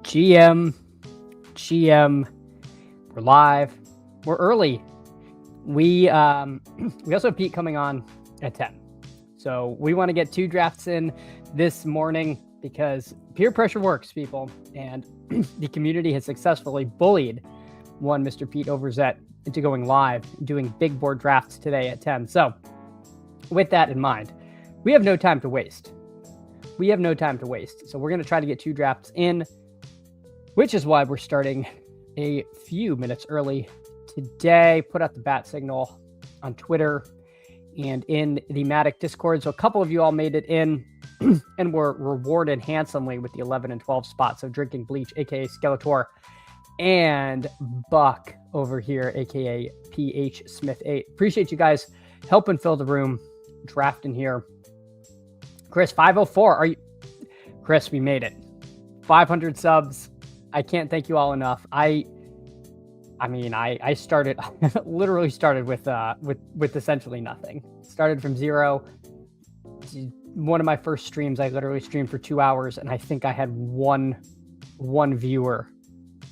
GM, we're live, we're early. We also have Pete coming on at 10. So we want to get 2 drafts in this morning because peer pressure works, people. And the community has successfully bullied one Mr. Pete Overzet into going live, doing big board drafts today at 10. So with that in mind, we have no time to waste. So we're going to try to get 2 drafts in, which is why we're starting a few minutes early today. Put out the bat signal on Twitter and in the Matic Discord. So a couple of you all made it in and were rewarded handsomely with the 11 and 12 spots. So Drinking Bleach, aka Skeletor, and Buck over here, aka PH Smith 8. Appreciate you guys helping fill the room, drafting here. Chris, 504. Are you? Chris, we made it. 500 subs. I can't thank you all enough. I started, literally started with essentially nothing. Started from zero. One of my first streams, I literally streamed for 2 hours, and I think I had one viewer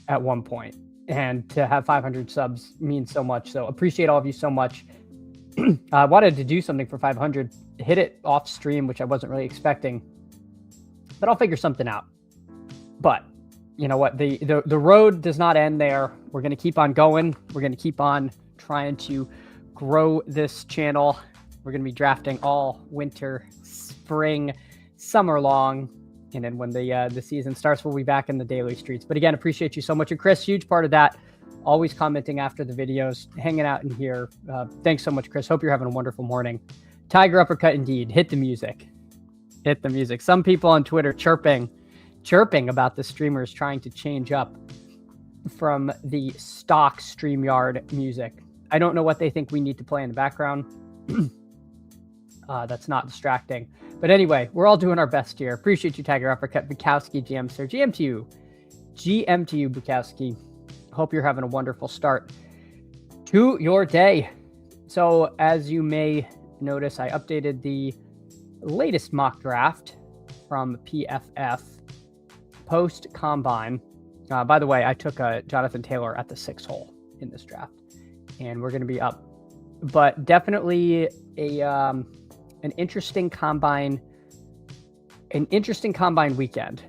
at one point. And to have 500 subs means so much. So appreciate all of you so much. I wanted to do something for 500, hit it off stream, which I wasn't really expecting, but I'll figure something out. But you know what? The road does not end there. We're going to keep on going. We're going to keep on trying to grow this channel. We're going to be drafting all winter, spring, summer long. And then when the season starts, we'll be back in the daily streets. But again, appreciate you so much. And Chris, huge part of that. Always commenting after the videos, hanging out in here. Thanks so much, Chris. Hope you're having a wonderful morning. Tiger uppercut indeed. Hit the music. Some people on Twitter chirping about the streamers trying to change up from the stock StreamYard music. I don't know what they think we need to play in the background. That's not distracting. But anyway, we're all doing our best here. Appreciate you, Tiger Uppercut, Bukowski, GM Sir. GM to you, Bukowski. Hope you're having a wonderful start to your day. So as you may notice, I updated the latest mock draft from PFF post combine. By the way, I took Jonathan Taylor at the 6th hole in this draft, and we're going to be up. But definitely an interesting combine weekend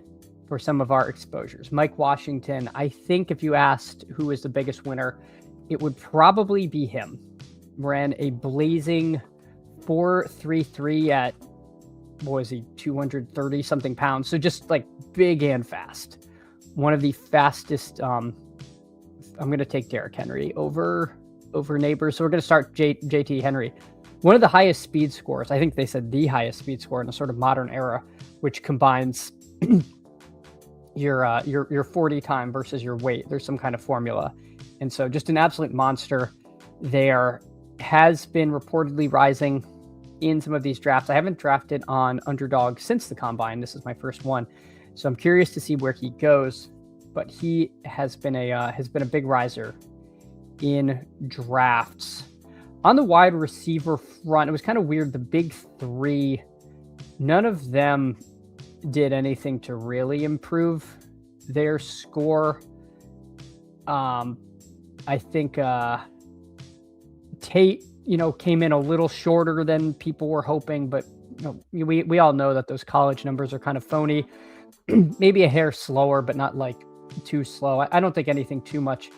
for some of our exposures. Mike Washington, I think if you asked who is the biggest winner, it would probably be him. Ran a blazing 4.33 at, what was he, 230 something pounds. So just like big and fast. One of the fastest. I'm going to take Derrick Henry over Neighbors. So we're going to start JT Henry. One of the highest speed scores. I think they said the highest speed score in a sort of modern era, which combines your 40 time versus your weight. There's some kind of formula. And so just an absolute monster there. Has been reportedly rising in some of these drafts. I haven't drafted on Underdog since the combine. This is my first one. So I'm curious to see where he goes, but he has been a big riser in drafts. On the wide receiver front, it was kind of weird. The big 3, none of them did anything to really improve their score. I think Tate, came in a little shorter than people were hoping, but we all know that those college numbers are kind of phony. Maybe a hair slower, but not like too slow. I don't think anything too much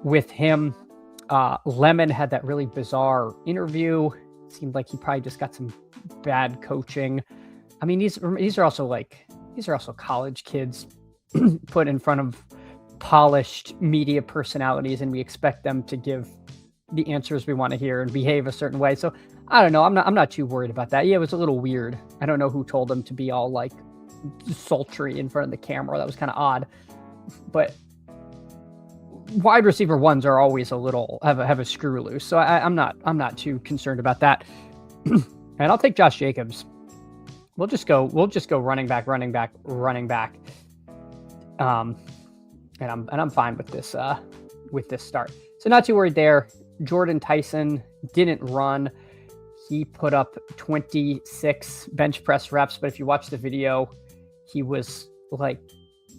with him. Lemon had that really bizarre interview. It seemed like he probably just got some bad coaching. I mean, these are also college kids put in front of polished media personalities, and we expect them to give the answers we want to hear and behave a certain way. So I don't know. I'm not too worried about that. Yeah, it was a little weird. I don't know who told him to be all like sultry in front of the camera. That was kind of odd. But wide receiver ones are always a little have a screw loose. So I'm not too concerned about that. And I'll take Josh Jacobs. We'll just go running back. And I'm fine with this start. So not too worried there. Jordan Tyson didn't run. He put up 26 bench press reps, but if you watch the video, he was like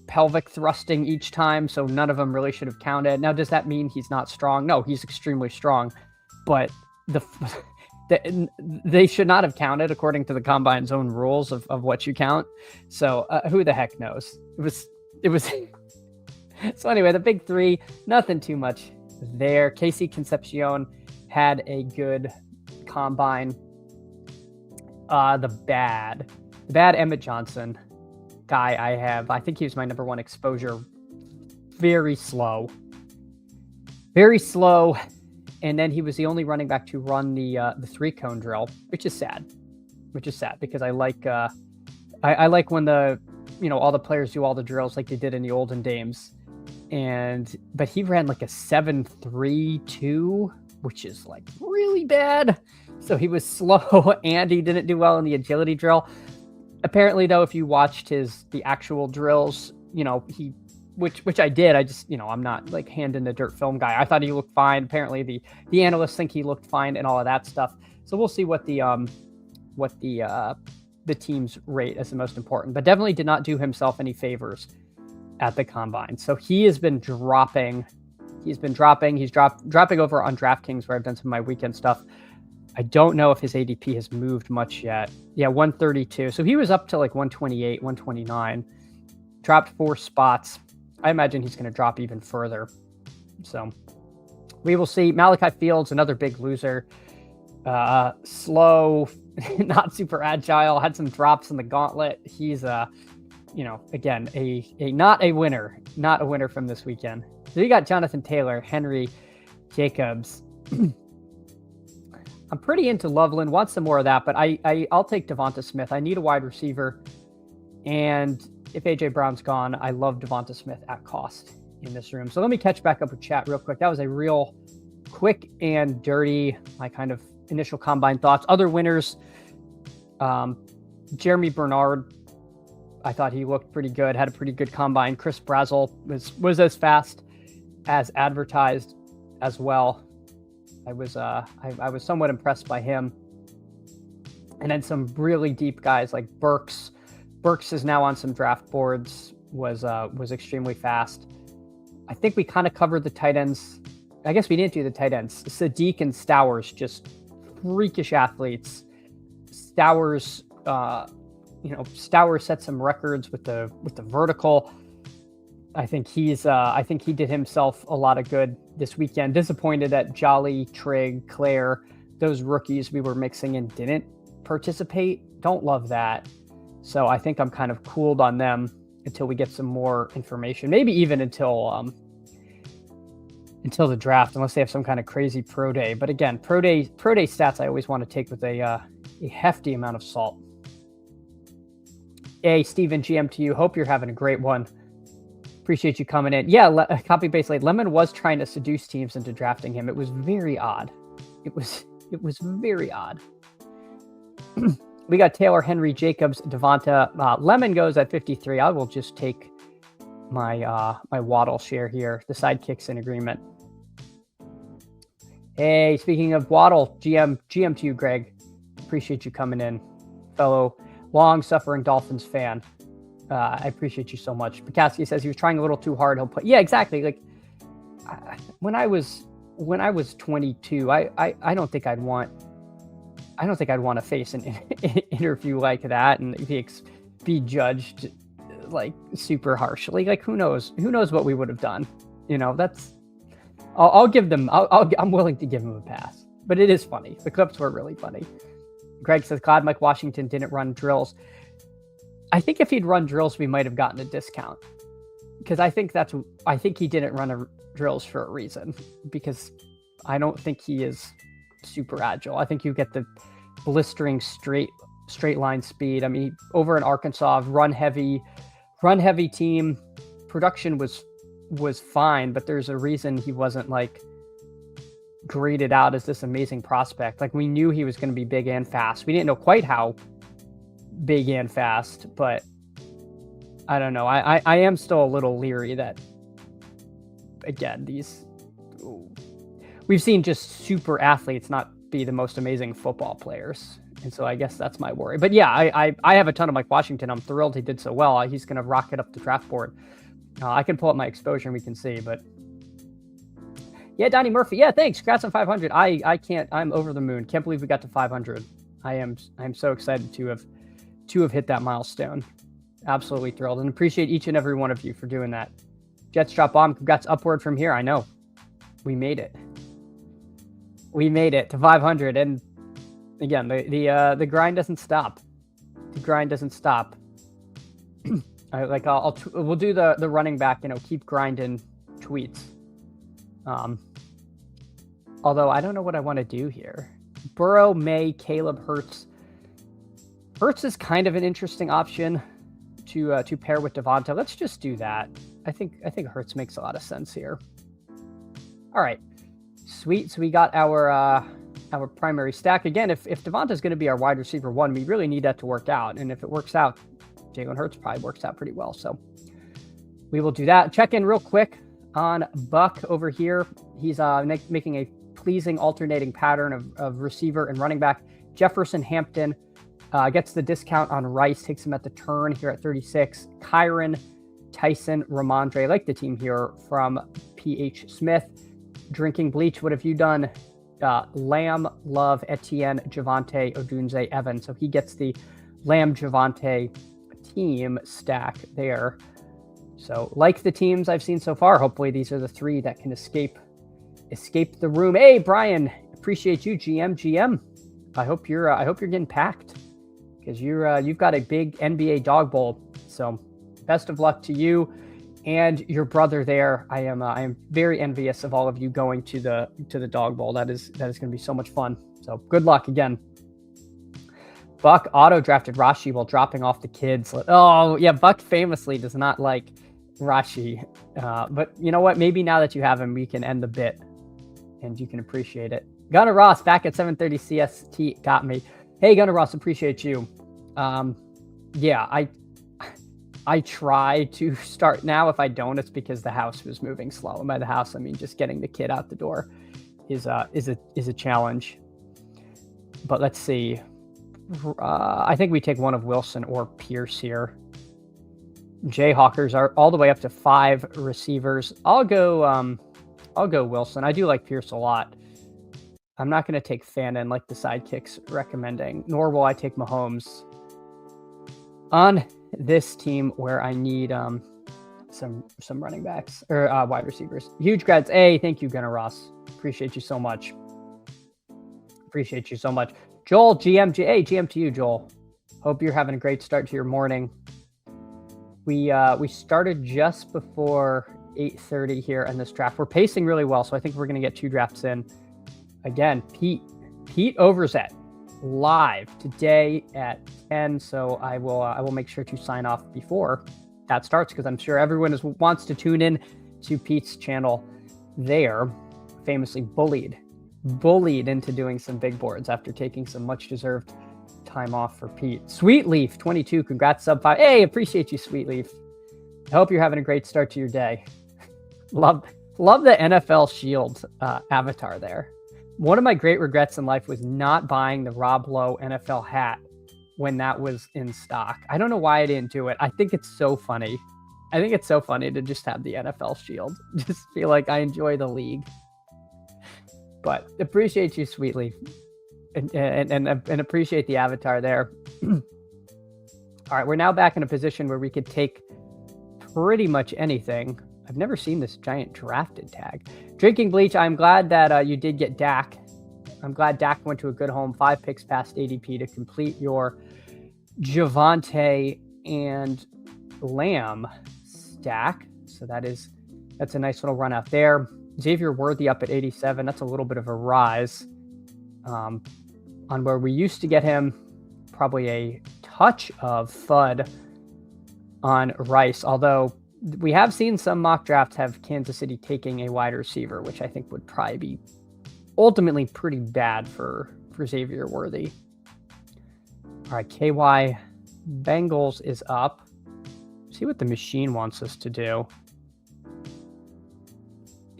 pelvic thrusting each time, so none of them really should have counted. Now, does that mean he's not strong? No, he's extremely strong, but they should not have counted according to the combine's own rules of what you count. So who the heck knows? It was. So anyway, the big three, nothing too much there. Casey Concepcion had a good combine. The bad Emmett Johnson guy I think he was my number one exposure. Very slow. And then he was the only running back to run the 3-cone drill, which is sad because I like when all the players do all the drills like they did in the olden days. But he ran like a 7.32, which is like really bad. So he was slow and he didn't do well in the agility drill. Apparently, though, if you watched the actual drills, which I did, I just, I'm not like hand in the dirt film guy. I thought he looked fine. Apparently the analysts think he looked fine and all of that stuff. So we'll see what the teams rate as the most important, but definitely did not do himself any favors at the combine. So he has been dropping. He's dropping over on DraftKings where I've done some of my weekend stuff. I don't know if his ADP has moved much yet. Yeah, 132. So he was up to like 128, 129. Dropped 4 spots. I imagine he's going to drop even further. So we will see. Malachi Fields, another big loser. Slow, not super agile, had some drops in the gauntlet. He's, again, not a winner from this weekend. So you got Jonathan Taylor, Henry Jacobs. I'm pretty into Loveland, want some more of that, but I'll take Devonta Smith. I need a wide receiver. And if A.J. Brown's gone, I love Devonta Smith at cost in this room. So let me catch back up with chat real quick. That was a real quick and dirty, my kind of initial combine thoughts. Other winners, Jeremy Bernard, I thought he looked pretty good, had a pretty good combine. Chris Brazzell was as fast as advertised as well. I was somewhat impressed by him. And then some really deep guys like Burks. Burks is now on some draft boards, was extremely fast. I think we kind of covered the tight ends. I guess we didn't do the tight ends. Sadiq and Stowers, just freakish athletes. Stowers, Stowers set some records with the vertical. I think he did himself a lot of good this weekend. Disappointed that Jolly, Trigg, Claire, those rookies we were mixing in didn't participate. Don't love that. So I think I'm kind of cooled on them until we get some more information. Maybe even until the draft, unless they have some kind of crazy pro day. But again, pro day stats I always want to take with a hefty amount of salt. Hey, Steven, GM to you. Hope you're having a great one. Appreciate you coming in. Yeah, copy paste late. Lemon was trying to seduce teams into drafting him. It was very odd. It was very odd. We got Taylor, Henry, Jacobs, Devonta. Lemon goes at 53. I will just take my my Waddle share here. The sidekicks in agreement. Hey, speaking of Waddle, GM to you, Greg. Appreciate you coming in, fellow long-suffering Dolphins fan. I appreciate you so much. Bukowski says he was trying a little too hard. He'll put, yeah, exactly. Like when I was 22, I don't think I'd want to face an interview like that and be judged like super harshly. Like who knows what we would have done. I'll give them. I'm willing to give them a pass. But it is funny. The clips were really funny. Greg says Clyde Mike Washington didn't run drills. I think if he'd run drills, we might have gotten a discount, because I think he didn't run drills for a reason, because I don't think he is super agile. I think you get the blistering straight line speed. I mean, over in Arkansas, run heavy team, production was fine, but there's a reason he wasn't like graded out as this amazing prospect. Like we knew he was going to be big and fast. We didn't know quite how big and fast, but I don't know. I am still a little leery that, again, we've seen just super athletes not be the most amazing football players. And so I guess that's my worry. But yeah, I have a ton of Mike Washington. I'm thrilled he did so well. He's going to rocket up the draft board. I can pull up my exposure and we can see. But yeah, Donnie Murphy. Yeah, thanks. Congrats on 500. I can't. I'm over the moon. Can't believe we got to 500. I'm so excited to have hit that milestone. Absolutely thrilled, and appreciate each and every one of you for doing that. Jets drop bomb. Congrats upward from here. I know. We made it. We made it to 500, and again, the grind doesn't stop. The grind doesn't stop. We'll do the running back, keep grinding tweets. Although I don't know what I want to do here. Burrow, May, Caleb, Hurts. Hurts is kind of an interesting option to pair with Devonta. Let's just do that. I think Hurts makes a lot of sense here. All right, sweet. So we got our primary stack again. If Devonta is going to be our wide receiver 1, we really need that to work out. And if it works out, Jalen Hurts probably works out pretty well. So we will do that. Check in real quick on Buck over here. He's making a pleasing alternating pattern of receiver and running back. Jefferson Hampton gets the discount on Rice, takes him at the turn here at 36. Kyron, Tyson, Ramondre, I like the team here from PH Smith. Drinking bleach, what have you done? Lamb, Love, Etienne, Javonte, Odunze, Evan. So he gets the Lamb, Javonte team stack there. So like the teams I've seen so far, hopefully these are the 3 that can escape the room. Hey, Brian, appreciate you, GM. I hope you're getting packed because you've got a big NBA dog bowl. So best of luck to you and your brother there. I am very envious of all of you going to the dog bowl. That is going to be so much fun. So good luck again. Buck auto drafted Rashi while dropping off the kids. Oh yeah, Buck famously does not like Rashi. But you know what? Maybe now that you have him, we can end the bit and you can appreciate it. Gunnar Ross back at 7:30 CST got me. Hey Gunnar Ross, appreciate you. Yeah, I try to start now. If I don't, it's because the house was moving slow. And by the house, I mean just getting the kid out the door is a challenge. But let's see. I think we take one of Wilson or Pierce here. Jayhawkers are all the way up to 5 receivers. I'll go Wilson. I do like Pierce a lot. I'm not going to take Fannin like the sidekicks recommending, nor will I take Mahomes on this team where I need some running backs or wide receivers. Huge grads. Hey, thank you, Gunnar Ross. Appreciate you so much. Joel, GM to you, Joel. Hope you're having a great start to your morning. We started just before 8:30 here in this draft. We're pacing really well, so I think we're going to get 2 drafts in. Again, Pete Overzet live today at 10, so I will make sure to sign off before that starts because I'm sure everyone wants to tune in to Pete's channel there. Famously bullied into doing some big boards after taking some much deserved time off for Pete. Sweetleaf 22, congrats sub 5. Hey, appreciate you, Sweetleaf. I hope you're having a great start to your day. Love the NFL Shield avatar there. One of my great regrets in life was not buying the Rob Lowe NFL hat when that was in stock. I don't know why I didn't do it. I think it's so funny. To just have the NFL Shield. Just feel like I enjoy the league. But appreciate you, Sweetleaf. And appreciate the avatar there. All right, we're now back in a position where we could take pretty much anything. I've never seen this giant drafted tag. Drinking bleach, I'm glad that you did get Dak. I'm glad Dak went to a good home. 5 picks past ADP to complete your Javonte and Lamb stack. So that's a nice little run out there. Xavier Worthy up at 87. That's a little bit of a rise on where we used to get him. Probably a touch of FUD on Rice, although we have seen some mock drafts have Kansas City taking a wide receiver, which I think would probably be ultimately pretty bad for Xavier Worthy. All right, KY Bengals is up. See what the machine wants us to do.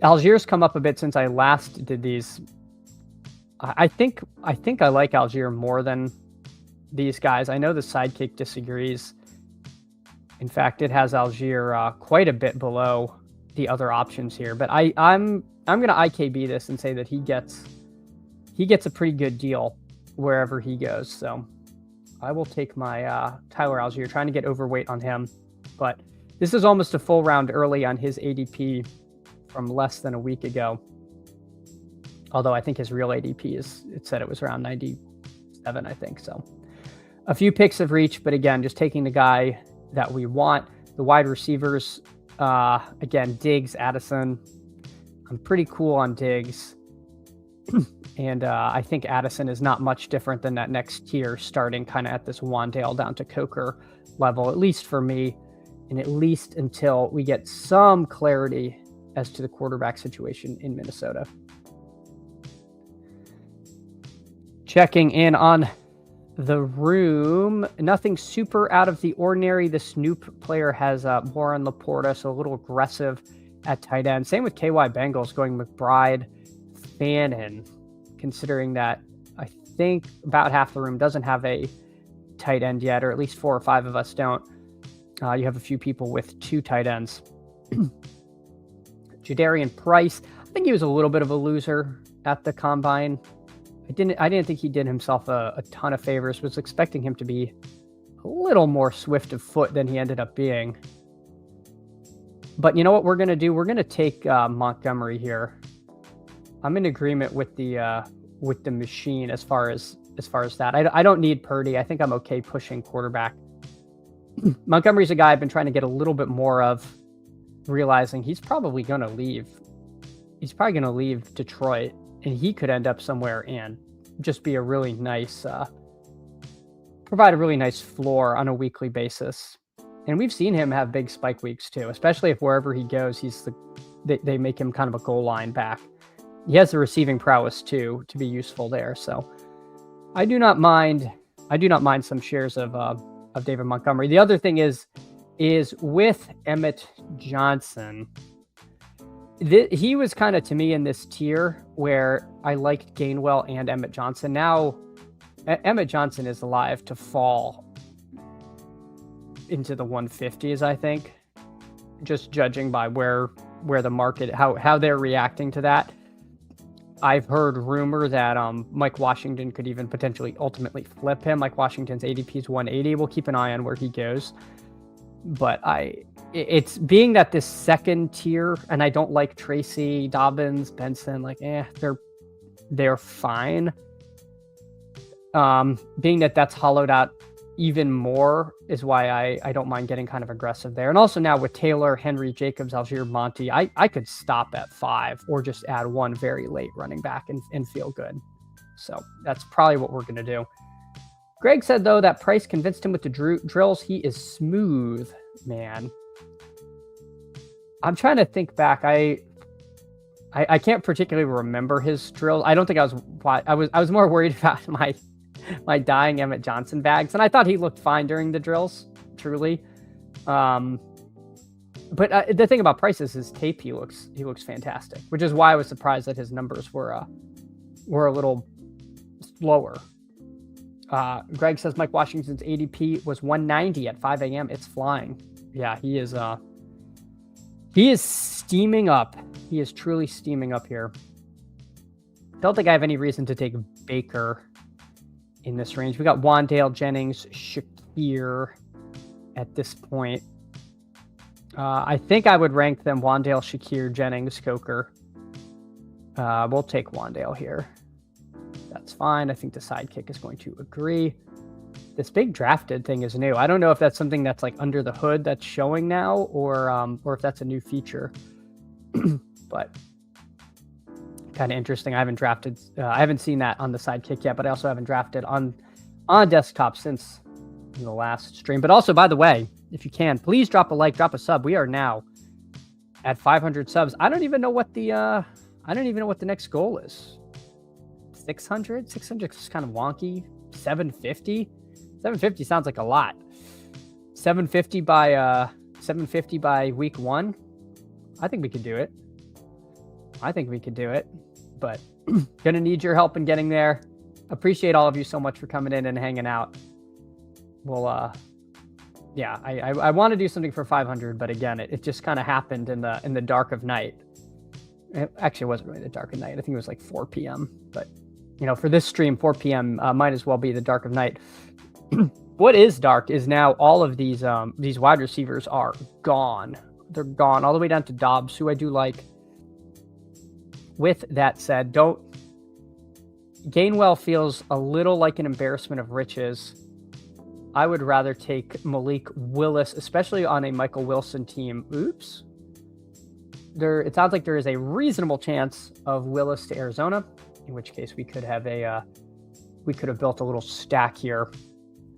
Algiers come up a bit since I last did these. I think I like Algier more than these guys. I know the Sidekick disagrees. In fact, it has Algier quite a bit below the other options here. But I'm going to IKB this and say that he gets a pretty good deal wherever he goes. So I will take my Tyler Algier, trying to get overweight on him. But this is almost a full round early on his ADP from less than a week ago. Although I think his real ADP it said it was around 97, I think. So a few picks of reach, but again, just taking the guy that we want. The wide receivers, again, Diggs, Addison. I'm pretty cool on Diggs. And I think Addison is not much different than that next tier, starting kind of at this Wandale down to Coker level, at least for me, and at least until we get some clarity as to the quarterback situation in Minnesota. Checking in on the room. Nothing super out of the ordinary. The Snoop player has Warren Laporta, so a little aggressive at tight end. Same with KY Bengals, going McBride, Fannin, considering that I think about half the room doesn't have a tight end yet, or at least 4 or 5 of us don't. You have a few people with 2 tight ends. Jadarian Price, I think he was a little bit of a loser at the combine. I didn't think he did himself a ton of favors. Was expecting him to be a little more swift of foot than he ended up being. But you know what we're going to do? We're going to take Montgomery here. I'm in agreement with the machine as far as that. I don't need Purdy. I think I'm okay pushing quarterback. Montgomery's a guy I've been trying to get a little bit more of, realizing he's probably going to leave. He's probably going to leave Detroit, and he could end up somewhere and just be a really nice, provide a really nice floor on a weekly basis. And we've seen him have big spike weeks too, especially if wherever he goes, they make him kind of a goal line back. He has the receiving prowess too to be useful there. So I do not mind some shares of David Montgomery. The other thing is with Emmett Johnson. He was kind of, to me, in this tier where I liked Gainwell and Emmett Johnson. Now, Emmett Johnson is alive to fall into the 150s, I think, just judging by where the market, how they're reacting to that. I've heard rumor that Mike Washington could even potentially ultimately flip him. Mike Washington's ADP is 180. We'll keep an eye on where he goes. But it's being that this second tier, and I don't like Tracy, Dobbins, Benson, they're fine. Being that that's hollowed out even more is why I don't mind getting kind of aggressive there. And also now with Taylor, Henry, Jacobs, Algier, Monty, I could stop at 5 or just add one very late running back and feel good. So that's probably what we're going to do. Greg said, though, that Price convinced him with the drills. He is smooth, man. I'm trying to think back. I can't particularly remember his drills. I don't think I was more worried about my dying Emmett Johnson bags, and I thought he looked fine during the drills, truly. But the thing about Price is his tape. He looks fantastic, which is why I was surprised that his numbers were a little lower. Greg says Mike Washington's ADP was 190 at 5 a.m. It's flying. Yeah, he is steaming up. He is truly steaming up here. Don't think I have any reason to take Baker in this range. We got Wandale, Jennings, Shakir at this point. I think I would rank them Wandale, Shakir, Jennings, Coker. We'll take Wandale here. That's fine. I think the Sidekick is going to agree. This big drafted thing is new. I don't know if that's something that's like under the hood that's showing now, or if that's a new feature. But kind of interesting. I haven't seen that on the Sidekick yet, but I also haven't drafted on desktop since the last stream. But also, by the way, if you can, please drop a like, drop a sub. We are now at 500 subs. I don't even know what the next goal is. 600 is kind of wonky. 750 sounds like a lot. 750 by week 1. I think we could do it. But gonna need your help in getting there. Appreciate all of you so much for coming in and hanging out. yeah, I want to do something for 500, but again, it just kind of happened in the dark of night. Actually, it wasn't really the dark of night. I think it was like 4 p.m. But for this stream, 4 p.m. Might as well be the dark of night. What is dark is now all of these wide receivers are gone. They're gone all the way down to Dobbs, who I do like. With that said, Gainwell feels a little like an embarrassment of riches. I would rather take Malik Willis, especially on a Michael Wilson team. Oops. It sounds like there is a reasonable chance of Willis to Arizona, in which case we could have built a little stack here.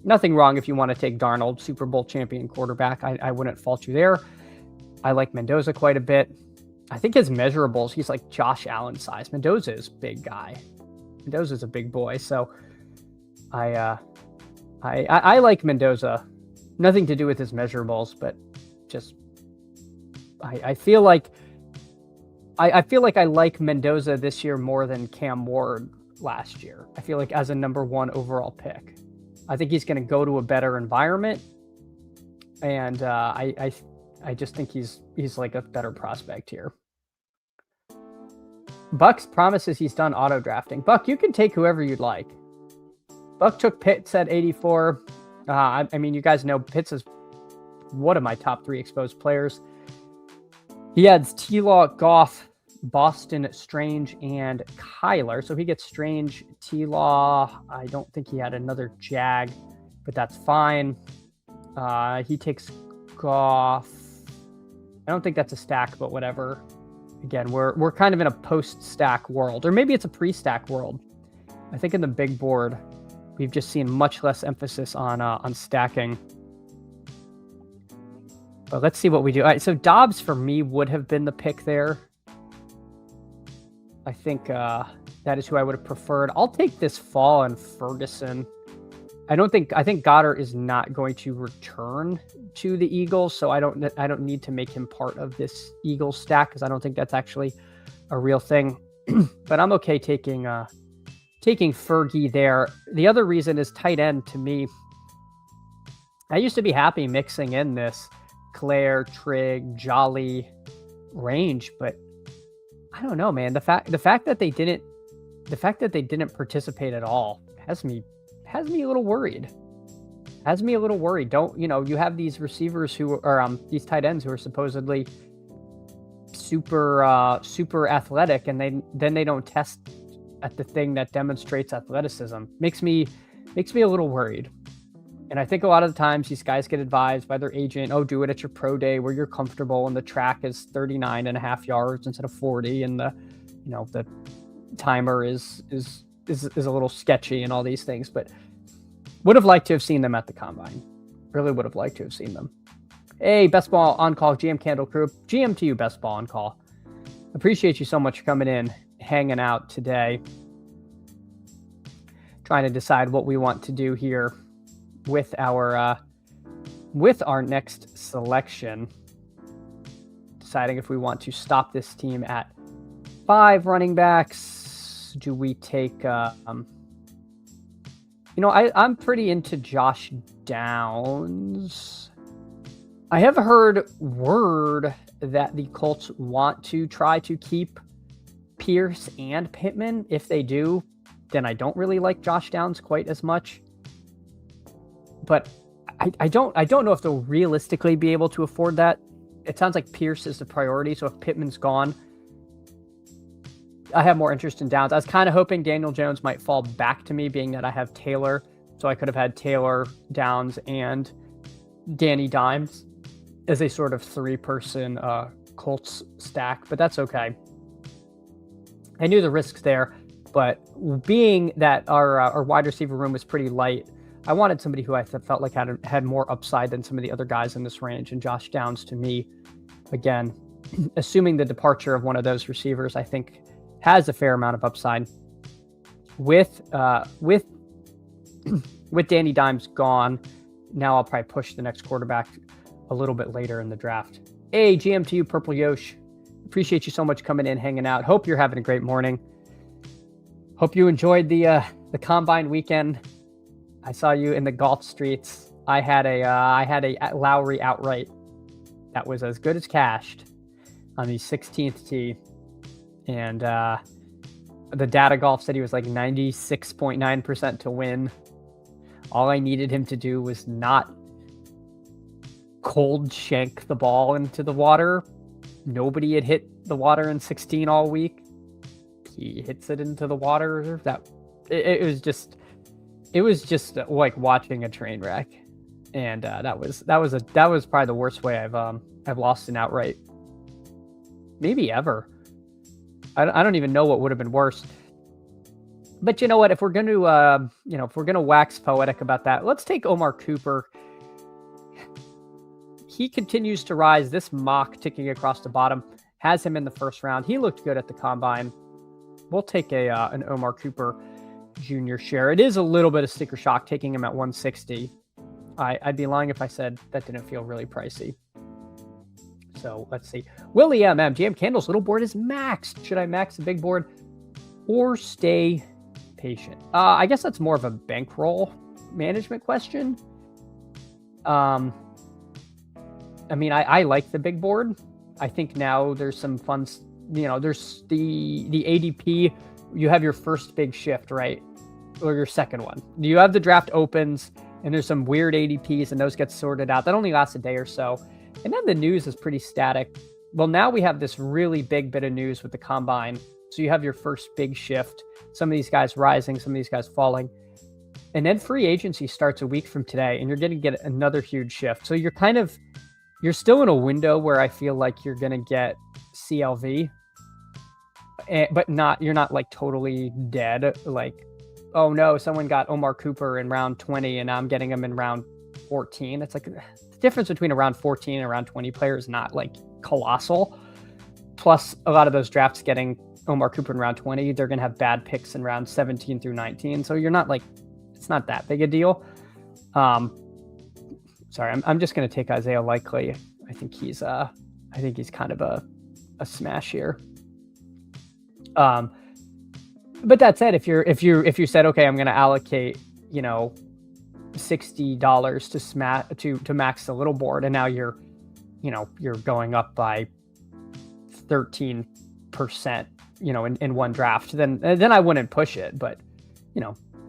Nothing wrong if you want to take Darnold, Super Bowl champion quarterback. I wouldn't fault you there. I like Mendoza quite a bit. I think his measurables, he's like Josh Allen size. Mendoza is a big guy. Mendoza's a big boy, so I like Mendoza. Nothing to do with his measurables, but just I feel like I like Mendoza this year more than Cam Ward last year. I feel like as a number 1 overall pick, I think he's going to go to a better environment, and I just think he's like a better prospect here. Bucks promises he's done auto drafting. Buck, you can take whoever you'd like. Buck took Pitts at 84. I mean, you guys know Pitts is one of my top 3 exposed players. He adds T-Law, Goff, Boston, Strange, and Kyler. So he gets Strange, T-Law. I don't think he had another Jag, but that's fine. He takes Goff. I don't think that's a stack, but whatever. Again, we're kind of in a post-stack world, or maybe it's a pre-stack world. I think in the big board, we've just seen much less emphasis on stacking. But let's see what we do. All right, so Dobbs for me would have been the pick there. I think that is who I would have preferred. I'll take this fall on Ferguson. I think Goddard is not going to return to the Eagles, so I don't need to make him part of this Eagles stack because I don't think that's actually a real thing. But I'm okay taking Fergie there. The other reason is tight end to me. I used to be happy mixing in this Claire, Trigg, Jolly range, but I don't know, man. The fact that they didn't participate at all has me a little worried. Don't you have these receivers who are these tight ends who are supposedly super athletic, and then they don't test at the thing that demonstrates athleticism. Makes me a little worried. And I think a lot of the times these guys get advised by their agent, do it at your pro day where you're comfortable and the track is 39.5 yards instead of 40, and the timer is a little sketchy and all these things. But would have liked to have seen them at the combine. Really would have liked to have seen them. Hey, Best Ball on Call, GM Candle Crew. GM to you, Best Ball on Call. Appreciate you so much for coming in, hanging out today. Trying to decide what we want to do here with our next selection. Deciding if we want to stop this team at 5 running backs. Do we take I'm pretty into Josh Downs. I have heard word that the Colts want to try to keep Pierce and Pittman. If they do, then I don't really like Josh Downs quite as much. But I don't know if they'll realistically be able to afford that. It sounds like Pierce is the priority, so if Pittman's gone, I have more interest in Downs. I was kind of hoping Daniel Jones might fall back to me, being that I have Taylor, so I could have had Taylor, Downs, and Danny Dimes as a sort of 3-person Colts stack, but that's okay. I knew the risks there, but being that our wide receiver room was pretty light, I wanted somebody who I felt like had more upside than some of the other guys in this range, and Josh Downs to me, again, assuming the departure of one of those receivers, I think has a fair amount of upside. With Danny Dimes gone, now I'll probably push the next quarterback a little bit later in the draft. Hey, GM to you, Purple Yosh. Appreciate you so much coming in, hanging out. Hope you're having a great morning. Hope you enjoyed the combine weekend. I saw you in the golf streets I had a Lowry outright that was as good as cashed on the 16th tee, and the data golf said he was like 96.9% to win. All I needed him to do was not cold shank the ball into the water. Nobody had hit the water in 16 all week. He hits it into the water. It was just like watching a train wreck, and that was probably the worst way I've lost an outright, maybe ever. I don't even know what would have been worse. But you know what? If we're going to wax poetic about that, let's take Omar Cooper. He continues to rise. This mock ticking across the bottom has him in the first round. He looked good at the combine. We'll take an Omar Cooper Jr. share. It is a little bit of sticker shock taking him at 160. I'd be lying if I said that didn't feel really pricey. So let's see. Willie GM Candles little board is maxed. Should I max the big board or stay patient? I guess that's more of a bankroll management question. I mean, I like the big board. I think now there's some fun, there's the ADP. You have your first big shift, right? Or your second one. You have the draft opens, and there's some weird ADPs, and those get sorted out. That only lasts a day or so. And then the news is pretty static. Well, now we have this really big bit of news with the combine. So you have your first big shift. Some of these guys rising, some of these guys falling. And then free agency starts a week from today, and you're going to get another huge shift. So you're still in a window where I feel like you're going to get CLV, but you're not like totally dead. Like, oh no, someone got Omar Cooper in round 20 and I'm getting him in round 14. It's like the difference between a round 14 and a round 20 player is not like colossal. Plus a lot of those drafts getting Omar Cooper in round 20, they're going to have bad picks in round 17 through 19. So you're not like, it's not that big a deal. Sorry, I'm just going to take Isaiah Likely. I think he's kind of a smash here. But that said, if you said, okay, I'm going to allocate, $60 to max the little board, and now you're going up by 13%, in one draft, then I wouldn't push it. But,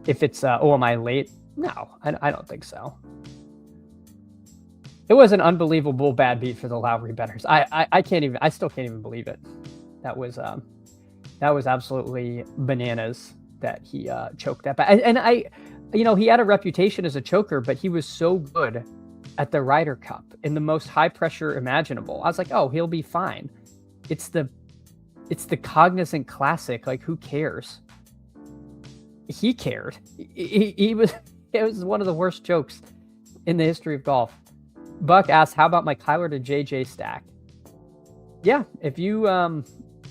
if it's, am I late? No, I don't think so. It was an unbelievable bad beat for the Lowry bettors. I still can't even believe it. That was absolutely bananas that he choked that back. And he had a reputation as a choker, but he was so good at the Ryder Cup in the most high pressure imaginable. I was like, oh, he'll be fine. It's the Cognizant Classic. Like, who cares? He cared. It was one of the worst chokes in the history of golf. Buck asks, how about my Kyler to JJ stack? Yeah, if you want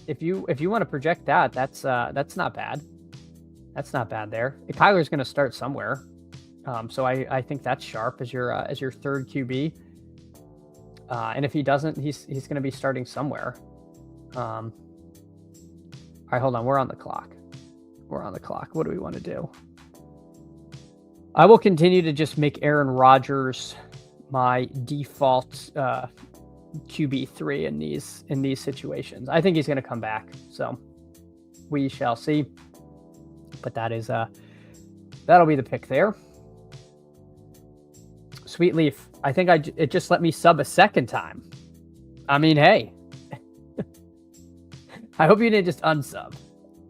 to project that, that's not bad. That's not bad there. Kyler's going to start somewhere. So I think that's sharp as your third QB. And if he doesn't, he's going to be starting somewhere. All right, hold on. We're on the clock. What do we want to do? I will continue to just make Aaron Rodgers my default QB3 in these situations. I think he's going to come back, so we shall see. But that'll be the pick there. Sweet Leaf, I think it just let me sub a second time. I mean, hey, I hope you didn't just unsub,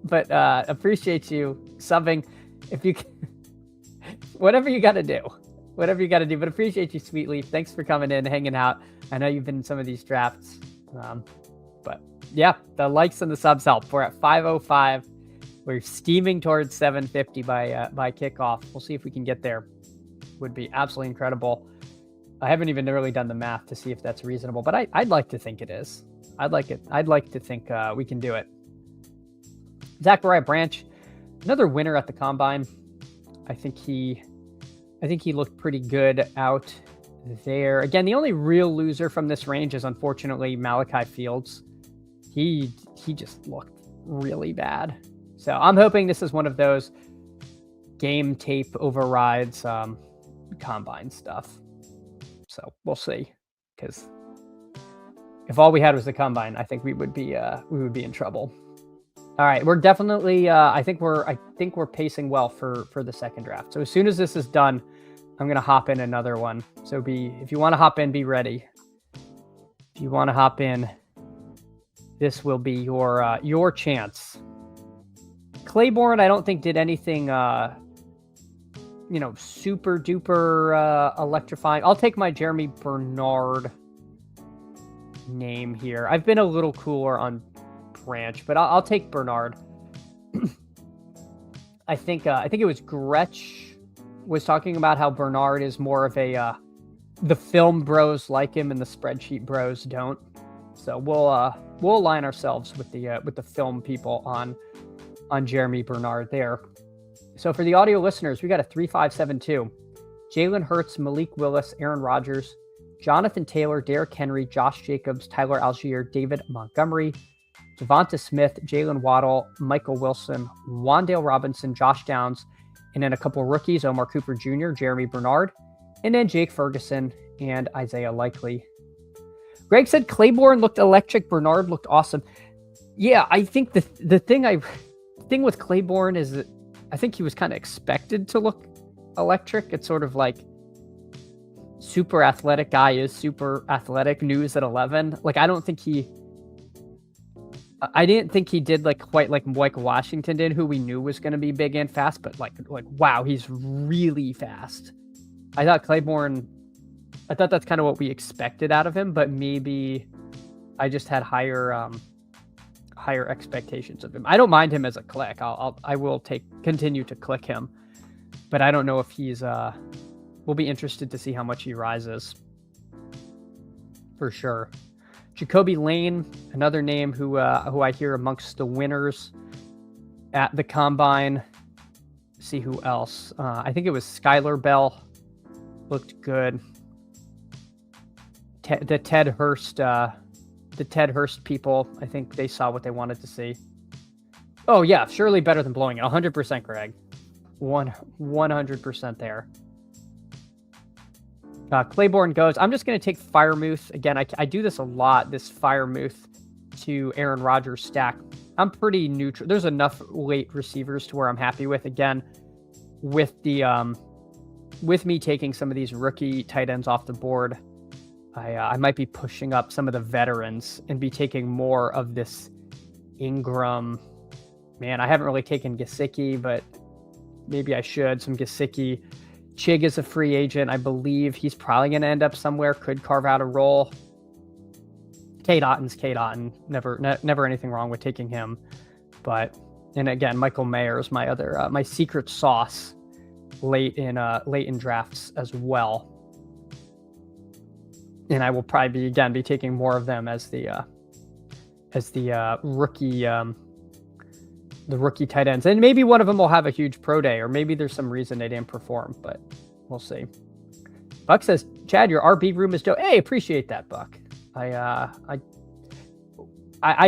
but appreciate you subbing. If you can, whatever you got to do. But appreciate you, Sweet Leaf. Thanks for coming in, hanging out. I know you've been in some of these drafts. But yeah, the likes and the subs help. We're at 505. We're steaming towards 750 by kickoff. We'll see if we can get there. Would be absolutely incredible. I haven't even really done the math to see if that's reasonable, but I'd like to think it is. I'd like to think we can do it. Zachariah Branch, another winner at the combine. I think he looked pretty good out there. Again, the only real loser from this range is unfortunately Malachi Fields. He just looked really bad. So I'm hoping this is one of those game tape overrides. combine stuff. So we'll see, because if all we had was the combine, I think we would be in trouble. All right, we're definitely I think we're pacing well for the second draft. So as soon as this is done, I'm gonna hop in another one. So if you want to hop in, be ready. If you want to hop in, this will be your chance. Claiborne, I don't think did anything super duper electrifying. I'll take my Jeremy Bernard name here. I've been a little cooler on Branch, but I'll take Bernard. I think it was Gretsch was talking about how Bernard is more of a the film bros like him and the spreadsheet bros don't. So we'll align ourselves with the film people on Jeremy Bernard there. So for the audio listeners, we got a 3-5-7-2. Jalen Hurts, Malik Willis, Aaron Rodgers, Jonathan Taylor, Derrick Henry, Josh Jacobs, Tyler Algier, David Montgomery, Devonta Smith, Jalen Waddle, Michael Wilson, Wan'Dale Robinson, Josh Downs, and then a couple of rookies, Omar Cooper Jr., Jeremy Bernard, and then Jake Ferguson and Isaiah Likely. Greg said Claiborne looked electric. Bernard looked awesome. Yeah, I think the thing with Claiborne is that I think he was kind of expected to look electric. It's sort of like super athletic guy is super athletic news at 11. Like, I didn't think he did like quite like Mike Washington did, who we knew was going to be big and fast, but like wow, he's really fast. I thought that's kind of what we expected out of him, but maybe I just had higher expectations of him. I don't mind him as a click. I will continue to click him, but I don't know if he's we'll be interested to see how much he rises for sure. Jacoby Lane, another name who I hear amongst the winners at the combine. See who else. I think it was Skylar Bell. Looked good. The Ted Hurst people, I think they saw what they wanted to see. Oh yeah, surely better than blowing it. 100%, Greg. 100% there. Claiborne goes. I'm just going to take Firemouth. Again, I do this a lot, this Firemouth to Aaron Rodgers stack. I'm pretty neutral. There's enough late receivers to where I'm happy with. Again, with me taking some of these rookie tight ends off the board, I might be pushing up some of the veterans and be taking more of this Ingram. Man, I haven't really taken Gesicki, but maybe I should. Some Gesicki. Chig is a free agent. I believe he's probably going to end up somewhere. Could carve out a role. Cade Otton's Cade Otton. Never anything wrong with taking him. But, and again, Michael Mayer is my other, my secret sauce late in drafts as well. And I will probably be taking more of them as the rookie tight ends. And maybe one of them will have a huge pro day, or maybe there's some reason they didn't perform, but we'll see. Buck says, Chad, your RB room is dope. Hey, appreciate that, Buck. I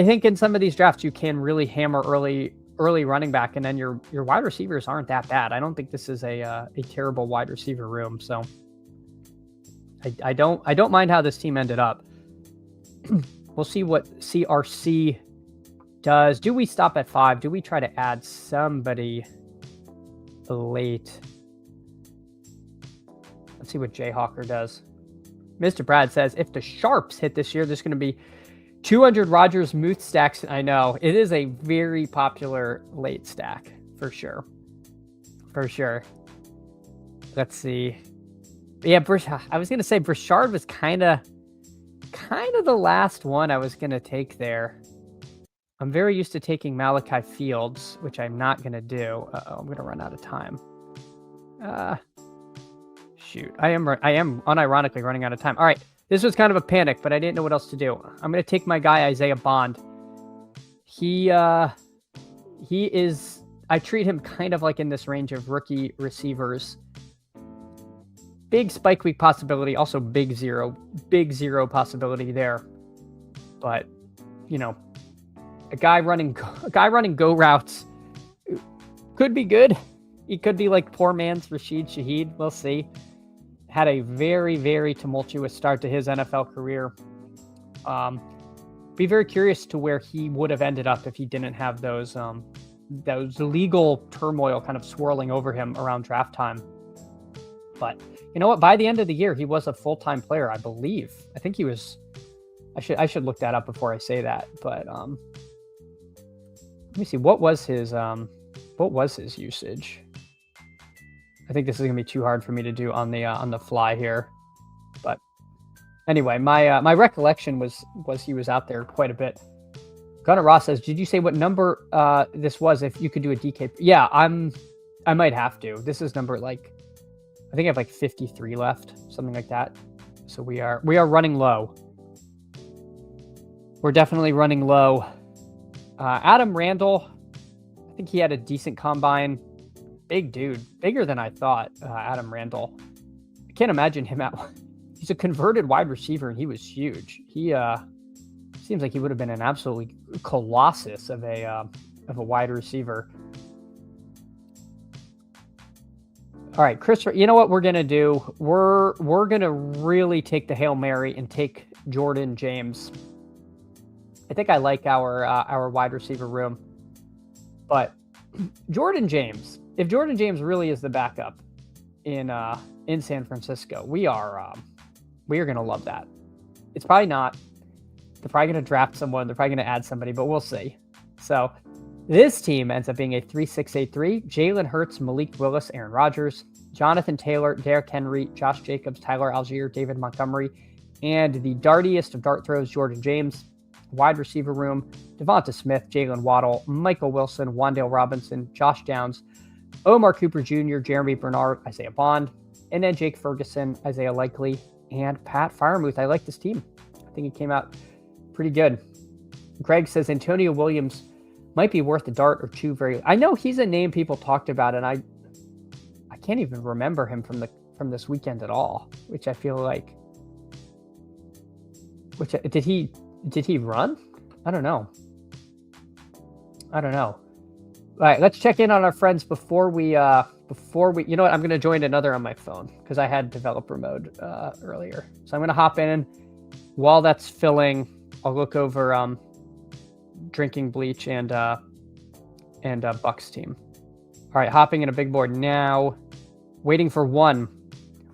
think in some of these drafts you can really hammer early running back, and then your wide receivers aren't that bad. I don't think this is a terrible wide receiver room, so I don't mind how this team ended up. We'll see what CRC does. Do we stop at 5? Do we try to add somebody late? Let's see what Jayhawker does. Mr. Brad says, if the Sharps hit this year, there's going to be 200 Rodgers Muth stacks. I know. It is a very popular late stack, for sure. For sure. Let's see. Yeah, I was going to say Brashard was kind of the last one I was going to take there. I'm very used to taking Malachi Fields, which I'm not going to do. I'm going to run out of time. Shoot. I am unironically running out of time. All right. This was kind of a panic, but I didn't know what else to do. I'm going to take my guy, Isaiah Bond. He is, I treat him kind of like in this range of rookie receivers. Big spike week possibility, also big zero possibility there. But, you know, a guy running go routes could be good. He could be like poor man's Rashid Shaheed. We'll see. had a very, very tumultuous start to his NFL career. Be very curious to where he would have ended up if he didn't have those legal turmoil kind of swirling over him around draft time. But you know what? By the end of the year, he was a full-time player, I believe. I think he was. I should look that up before I say that. But let me see. What was his usage? I think this is gonna be too hard for me to do on the fly here. But anyway, my recollection was he was out there quite a bit. Gunnar Ross says, "Did you say what number this was? If you could do a DK?" Yeah, I might have to. This is number I think I have 53 left, something like that. So we are running low. We're definitely running low. Adam Randall, I think he had a decent combine. Big dude, bigger than I thought. Adam Randall. I can't imagine him he's a converted wide receiver, and he was huge. He seems like he would have been an absolutely colossus of a wide receiver. All right, Chris, you know what we're going to do? We're going to really take the Hail Mary and take Jordan James. I think I like our wide receiver room. But Jordan James, if Jordan James really is the backup in San Francisco, we are going to love that. It's probably not. They're probably going to draft someone. They're probably going to add somebody, but we'll see. So this team ends up being a 3-6-8-3. Jalen Hurts, Malik Willis, Aaron Rodgers, Jonathan Taylor, Derrick Henry, Josh Jacobs, Tyler Algier, David Montgomery, and the dartiest of dart throws, Jordan James. Wide receiver room, Devonta Smith, Jalen Waddle, Michael Wilson, Wan'Dale Robinson, Josh Downs, Omar Cooper Jr., Jeremy Bernard, Isaiah Bond, and then Jake Ferguson, Isaiah Likely, and Pat Freiermuth. I like this team. I think it came out pretty good. Greg says Antonio Williams might be worth a dart or two. I know he's a name people talked about, and I can't even remember him from this weekend at all, which I feel like. Did he run? I don't know. All right, let's check in on our friends before we, you know what? I'm going to join another on my phone because I had developer mode earlier. So I'm going to hop in. While that's filling, I'll look over Drinking Bleach and Bucks team. All right, hopping in a big board now. Waiting for one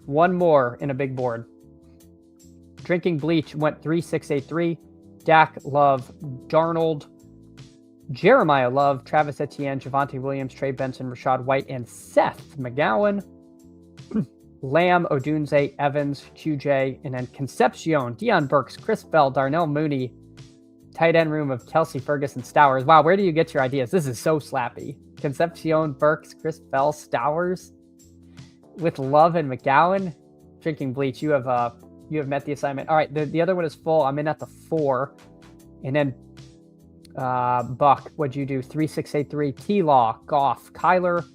more in a big board. Drinking Bleach went 3-6-8-3. Dak, Love, Darnold, Jeremiah Love, Travis Etienne, Javonte Williams, Trey Benson, Rashad White, and Seth McGowan. Lamb, Odunze, Evans, QJ, and then Concepcion, Deion Burks, Chris Bell, Darnell Mooney, tight end room of Kelsey, Ferguson, Stowers. Wow, where do you get your ideas? This is so slappy. Concepcion, Burks, Chris Bell, Stowers, with Love and McGowan. Drinking Bleach, you have met the assignment. All right, the other one is full. I'm in at the 4. And then Buck, what'd you do? 3-6-8-3. T-Law, Goff, Kyler,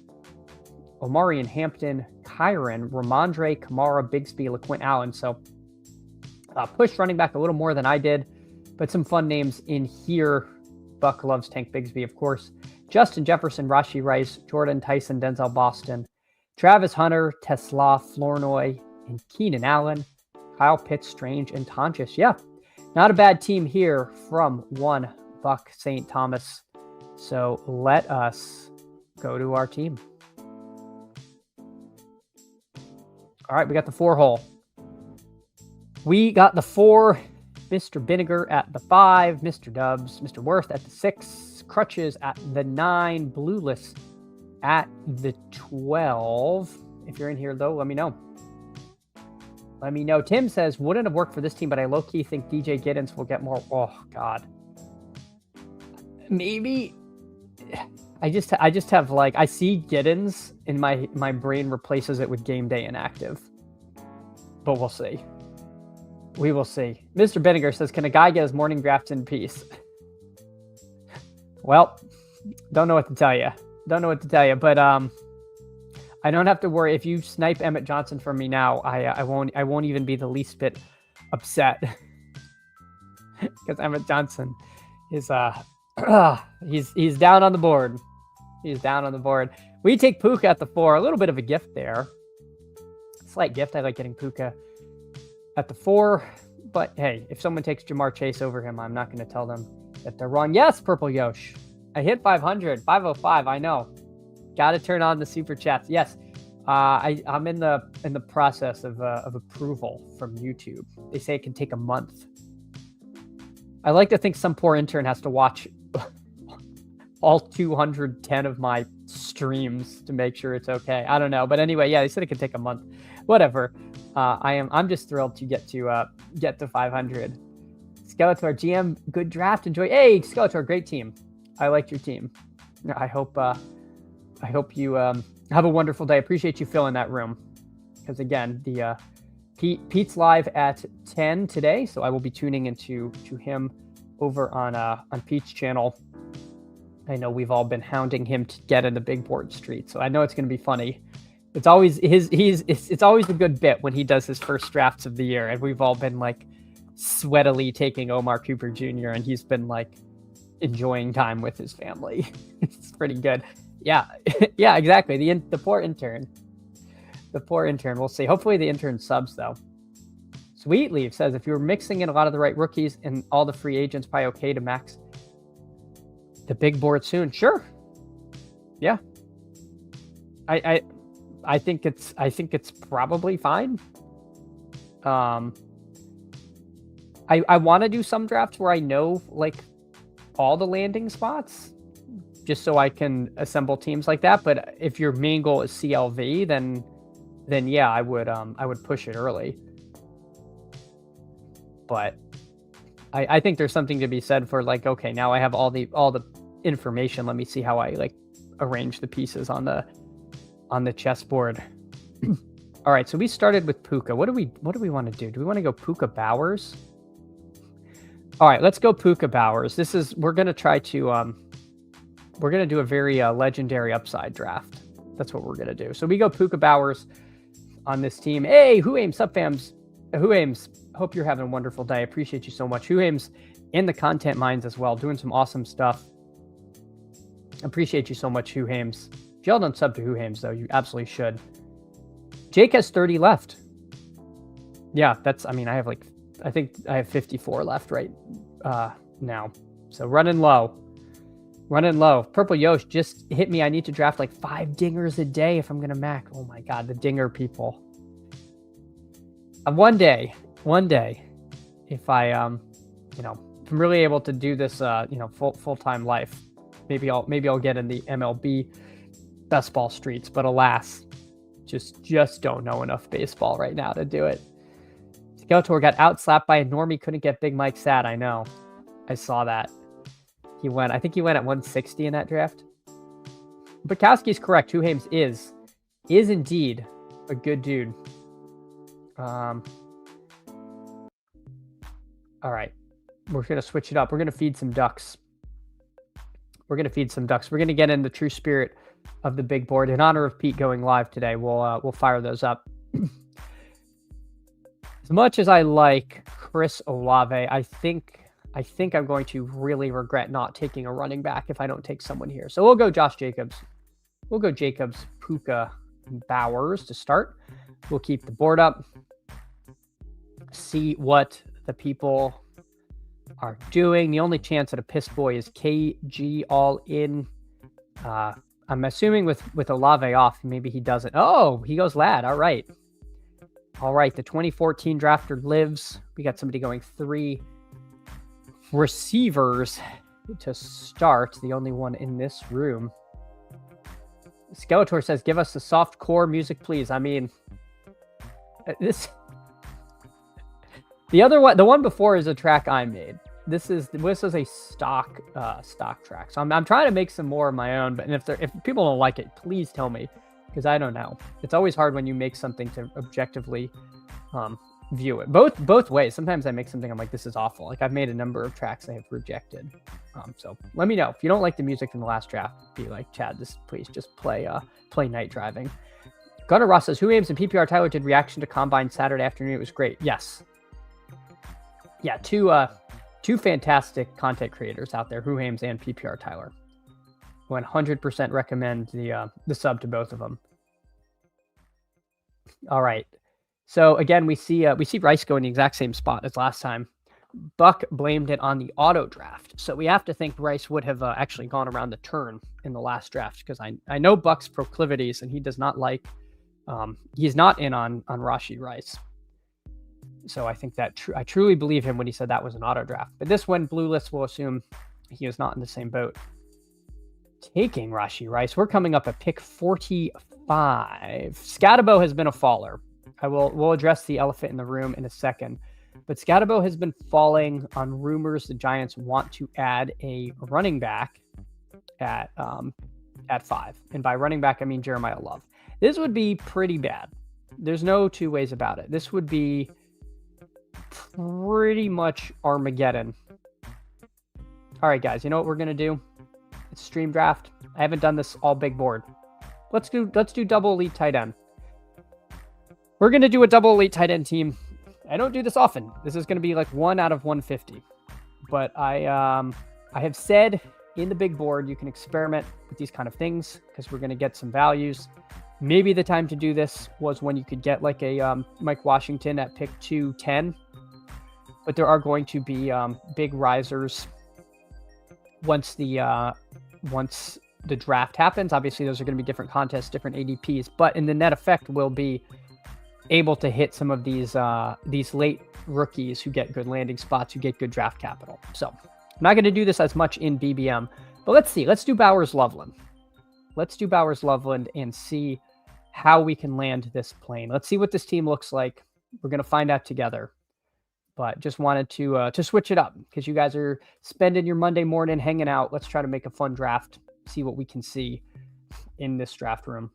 Omarion Hampton, Kyron, Ramondre, Kamara, Bigsby, LaQuint Allen. So push running back a little more than I did, but some fun names in here. Buck loves Tank Bigsby, of course. Justin Jefferson, Rashee Rice, Jordan Tyson, Denzel Boston, Travis Hunter, Tesla, Flournoy, and Keenan Allen, Kyle Pitts, Strange, and Tonches. Yeah, not a bad team here from one Buck St. Thomas. So let us go to our team. All right, we got the 4 hole. We got the 4, Mr. Vinegar at the 5, Mr. Dubs, Mr. Worth at the 6, Crutches at the 9, Blueless at the 12. If you're in here, though, let me know. Tim says, wouldn't have worked for this team, but I low-key think DJ Giddens will get more. Oh, God. Maybe. I just have, I see Giddens and my brain replaces it with game day inactive. But we'll see. We will see. Mr. Vinegar says, can a guy get his morning drafts in peace? Well, don't know what to tell you. But I don't have to worry. If you snipe Emmett Johnson from me now, I won't even be the least bit upset. Because Emmett Johnson is he's down on the board. He's down on the board. We take Puka at the 4. A little bit of a gift there. slight gift. I like getting Puka at the 4. But hey, if someone takes Jamar Chase over him, I'm not going to tell them that they're wrong. Yes, Purple Yosh. I hit 500, 505. I know. Got to turn on the super chats. Yes, I'm in the process of approval from YouTube. They say it can take a month. I like to think some poor intern has to watch all 210 of my streams to make sure it's okay. I don't know, but anyway, yeah, they said it could take a month. Whatever. I'm just thrilled to get to 500. Skeletor GM, good draft. Enjoy. Hey, Skeletor, great team. I liked your team. I hope you have a wonderful day. Appreciate you filling that room. Because again, the Pete's live at 10 today, so I will be tuning into him over on Pete's channel. I know we've all been hounding him to get in the big board street, so I know it's going to be funny. It's always it's always a good bit when he does his first drafts of the year, and we've all been like sweatily taking Omar Cooper Jr. and he's been like enjoying time with his family. It's pretty good. Yeah, yeah, exactly. The poor intern. The poor intern. We'll see. Hopefully the intern subs though. Sweet Leaf says if you were mixing in a lot of the right rookies and all the free agents, probably okay to max the big board soon. Sure. Yeah. I think it's probably fine. I want to do some drafts where I know like all the landing spots, just so I can assemble teams like that. But if your main goal is CLV, then yeah, I would push it early. But I think there's something to be said for like, okay, now I have all the information. Let me see how I like arrange the pieces on the chessboard. All right, so we started with Puka. What do we want to do? Do we want to go Puka Bowers? All right, let's go Puka Bowers. We're gonna try to we're gonna do a very legendary upside draft. That's what we're gonna do. So we go Puka Bowers on this team. Hey, Who Aims, sup fams? Who Aims? Hope you're having a wonderful day. Appreciate you so much. Who Aims in the content mines as well, doing some awesome stuff. Appreciate you so much, Who Aims. If y'all don't sub to Who Aims though, you absolutely should. Jake has 30 left. Yeah, I think I have 54 left right now. So running low. Purple Yosh just hit me. I need to draft like 5 dingers a day if I'm going to mac. Oh my God, the dinger people. One day, if I, if I'm really able to do this, full-time life, maybe I'll get in the MLB best ball streets, but alas, just don't know enough baseball right now to do it. Skeletor got outslapped by a normie, couldn't get Big Mike sad. I know. I saw that. I think he went at 160 in that draft. Bukowski's correct. Who Aims is indeed a good dude. All right. We're going to switch it up. We're going to feed some ducks. We're going to get in the true spirit of the big board. In honor of Pete going live today, we'll fire those up. As much as I like Chris Olave, I think I'm going to really regret not taking a running back if I don't take someone here. So we'll go Josh Jacobs. We'll go Jacobs, Puka, and Bowers to start. We'll keep the board up. See what the people are doing. The only chance at a piss boy is KG all in. I'm assuming with Olave off, maybe he doesn't. Oh, he goes lad. All right. The 2014 drafter lives. We got somebody going 3 receivers to start. The only one in this room. Skeletor says, give us the soft core music, please. I mean, the one before is a track I made. This is a stock track. So I'm trying to make some more of my own, but if people don't like it, please tell me, because I don't know. It's always hard when you make something to objectively view it. Both ways. Sometimes I make something I'm like, this is awful. Like I've made a number of tracks I have rejected. So let me know if you don't like the music from the last draft. Be like, Chad, please just play Night Driving. Gunnar Ross says, Who Aims and PPR Tyler did reaction to Combine Saturday afternoon. It was great. Yes. Yeah, two fantastic content creators out there, Who Aims and PPR Tyler. 100% recommend the sub to both of them. All right. So again, we see Rice go in the exact same spot as last time. Buck blamed it on the auto draft. So we have to think Rice would have actually gone around the turn in the last draft, because I know Buck's proclivities, and he does not like, he's not in on Rashee Rice. So I think that I truly believe him when he said that was an auto draft. But this one, Blue List will assume he is not in the same boat. Taking Rashee Rice, we're coming up at pick 45. Scatabo has been a faller. We'll address the elephant in the room in a second. But Scatabo has been falling on rumors the Giants want to add a running back at 5. And by running back, I mean Jeremiah Love. This would be pretty bad. There's no two ways about it. This would be pretty much Armageddon. All right, guys, you know what we're going to do? It's stream draft. I haven't done this all big board. Let's do double elite tight end. We're going to do a double elite tight end team. I don't do this often. This is going to be like 1 out of 150. But I have said in the big board, you can experiment with these kind of things because we're going to get some values. Maybe the time to do this was when you could get like a Mike Washington at pick 210. But there are going to be big risers once the draft happens. Obviously, those are going to be different contests, different ADPs. But in the net effect, will be able to hit some of these late rookies who get good landing spots, who get good draft capital. So I'm not going to do this as much in BBM, but let's see. Let's do Bowers Loveland. Let's do Bowers Loveland and see how we can land this plane. Let's see what this team looks like. We're going to find out together. But just wanted to switch it up because you guys are spending your Monday morning hanging out. Let's try to make a fun draft, see what we can see in this draft room.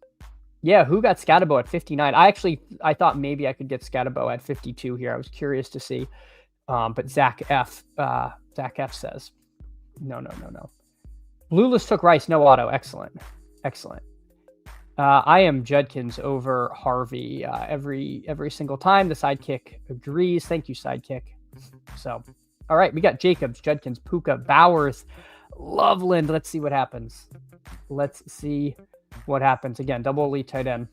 Yeah, who got Scatabo at 59? I thought maybe I could get Scatabo at 52 here. I was curious to see. But Zach F says, no. Blue List took Rice, no auto. Excellent. I am Judkins over Harvey every single time. The sidekick agrees. Thank you, sidekick. So, all right, we got Jacobs, Judkins, Puka, Bowers, Loveland. Let's see what happens. Again, double elite tight end.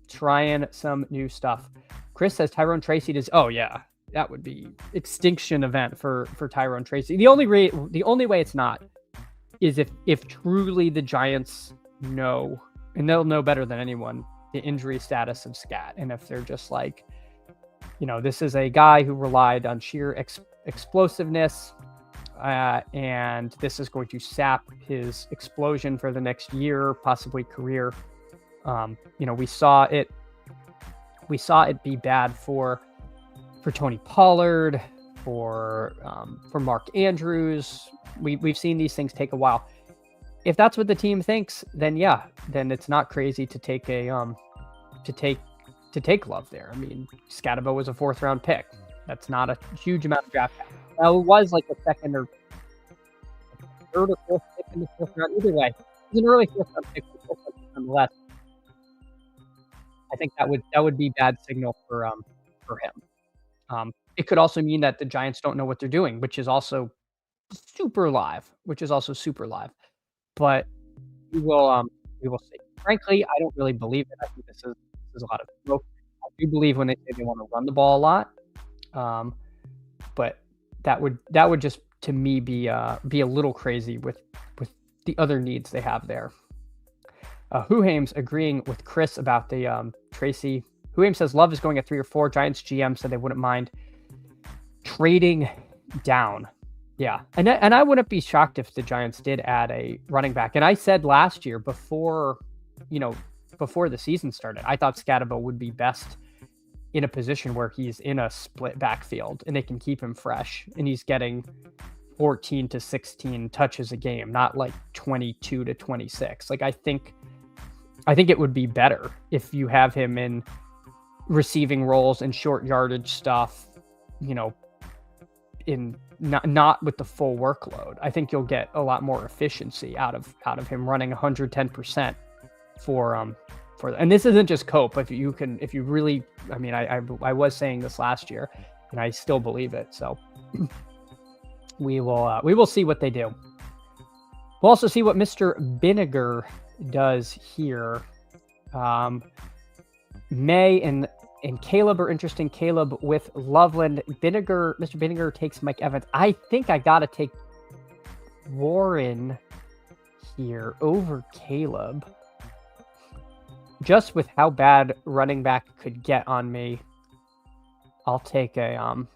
Trying some new stuff. Chris says Tyrone Tracy does. Oh yeah, that would be extinction event for Tyrone Tracy. The only way it's not is if truly the Giants know, and they'll know better than anyone, the injury status of Scat, and if they're just like, this is a guy who relied on sheer explosiveness. And this is going to sap his explosion for the next year, possibly career. We saw it be bad for Tony Pollard, for Mark Andrews. We've seen these things take a while. If that's what the team thinks, then it's not crazy to take take Love there. I mean, Scatabo was a 4th round pick. That's not a huge amount of draft capital. It was like a 2nd or 3rd or 4th pick in the 4th round. Either way, it was an early 4th round pick, nonetheless. I think that would be bad signal for him. It could also mean that the Giants don't know what they're doing, which is also super live. But we will see. Frankly, I don't really believe it. I think this is a lot of smoke. I do believe when they say they want to run the ball a lot. But that would just, to me, be a little crazy with the other needs they have there. Huhames agreeing with Chris about the Tracy. Huhames says Love is going at 3 or 4. Giants GM said they wouldn't mind trading down. Yeah, and I wouldn't be shocked if the Giants did add a running back. And I said last year before the season started, I thought Scatabo would be best in a position where he's in a split backfield and they can keep him fresh and he's getting 14 to 16 touches a game, not like 22 to 26. Like I think it would be better if you have him in receiving roles and short yardage stuff, in not with the full workload. I think you'll get a lot more efficiency out of him running 110% for and this isn't just Cope. If you really, I mean, I was saying this last year and I still believe it. So we will see what they do. We'll also see what Mr. Vinegar does here. May and and Caleb are interesting. Caleb with Loveland. Mr. Vinegar takes Mike Evans. I think I got to take Warren here over Caleb. Just with how bad running back could get on me, I'll take Jaylen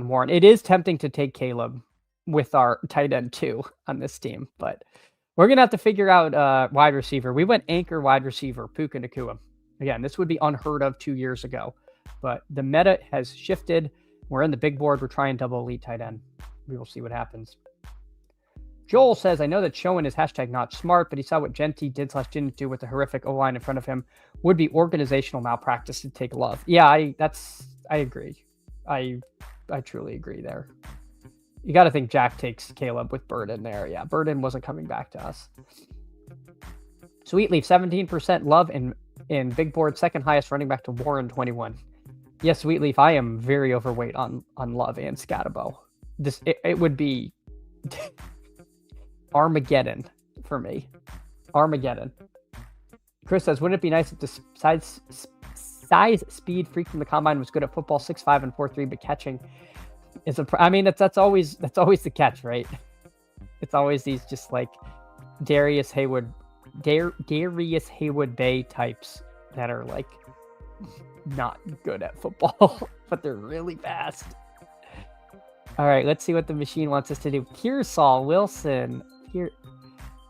Warren. It is tempting to take Caleb with our tight end 2 on this team, but we're going to have to figure out wide receiver. We went anchor wide receiver, Puka Nacua. Again, this would be unheard of 2 years ago, but the meta has shifted. We're in the big board. We're trying double elite tight end. We will see what happens. Joel says, I know that Schoen is hashtag not smart, but he saw what Genty didn't do with the horrific O-line in front of him. Would be organizational malpractice to take Love. Yeah, I agree. I truly agree there. You got to think Jack takes Caleb with Burden there. Yeah, Burden wasn't coming back to us. Sweetleaf, 17% Love in big board, second highest running back to Warren, 21. Yes, Sweetleaf, I am very overweight on Love and Scatabo. It would be Armageddon for me. Armageddon. Chris says, wouldn't it be nice if the size speed freak from the combine was good at football, 6'5" and 4'3", but catching is that's always the catch, right? It's always these just like Darius Haywood Bay types that are like not good at football, but they're really fast. All right, let's see what the machine wants us to do. Pearsall, Wilson.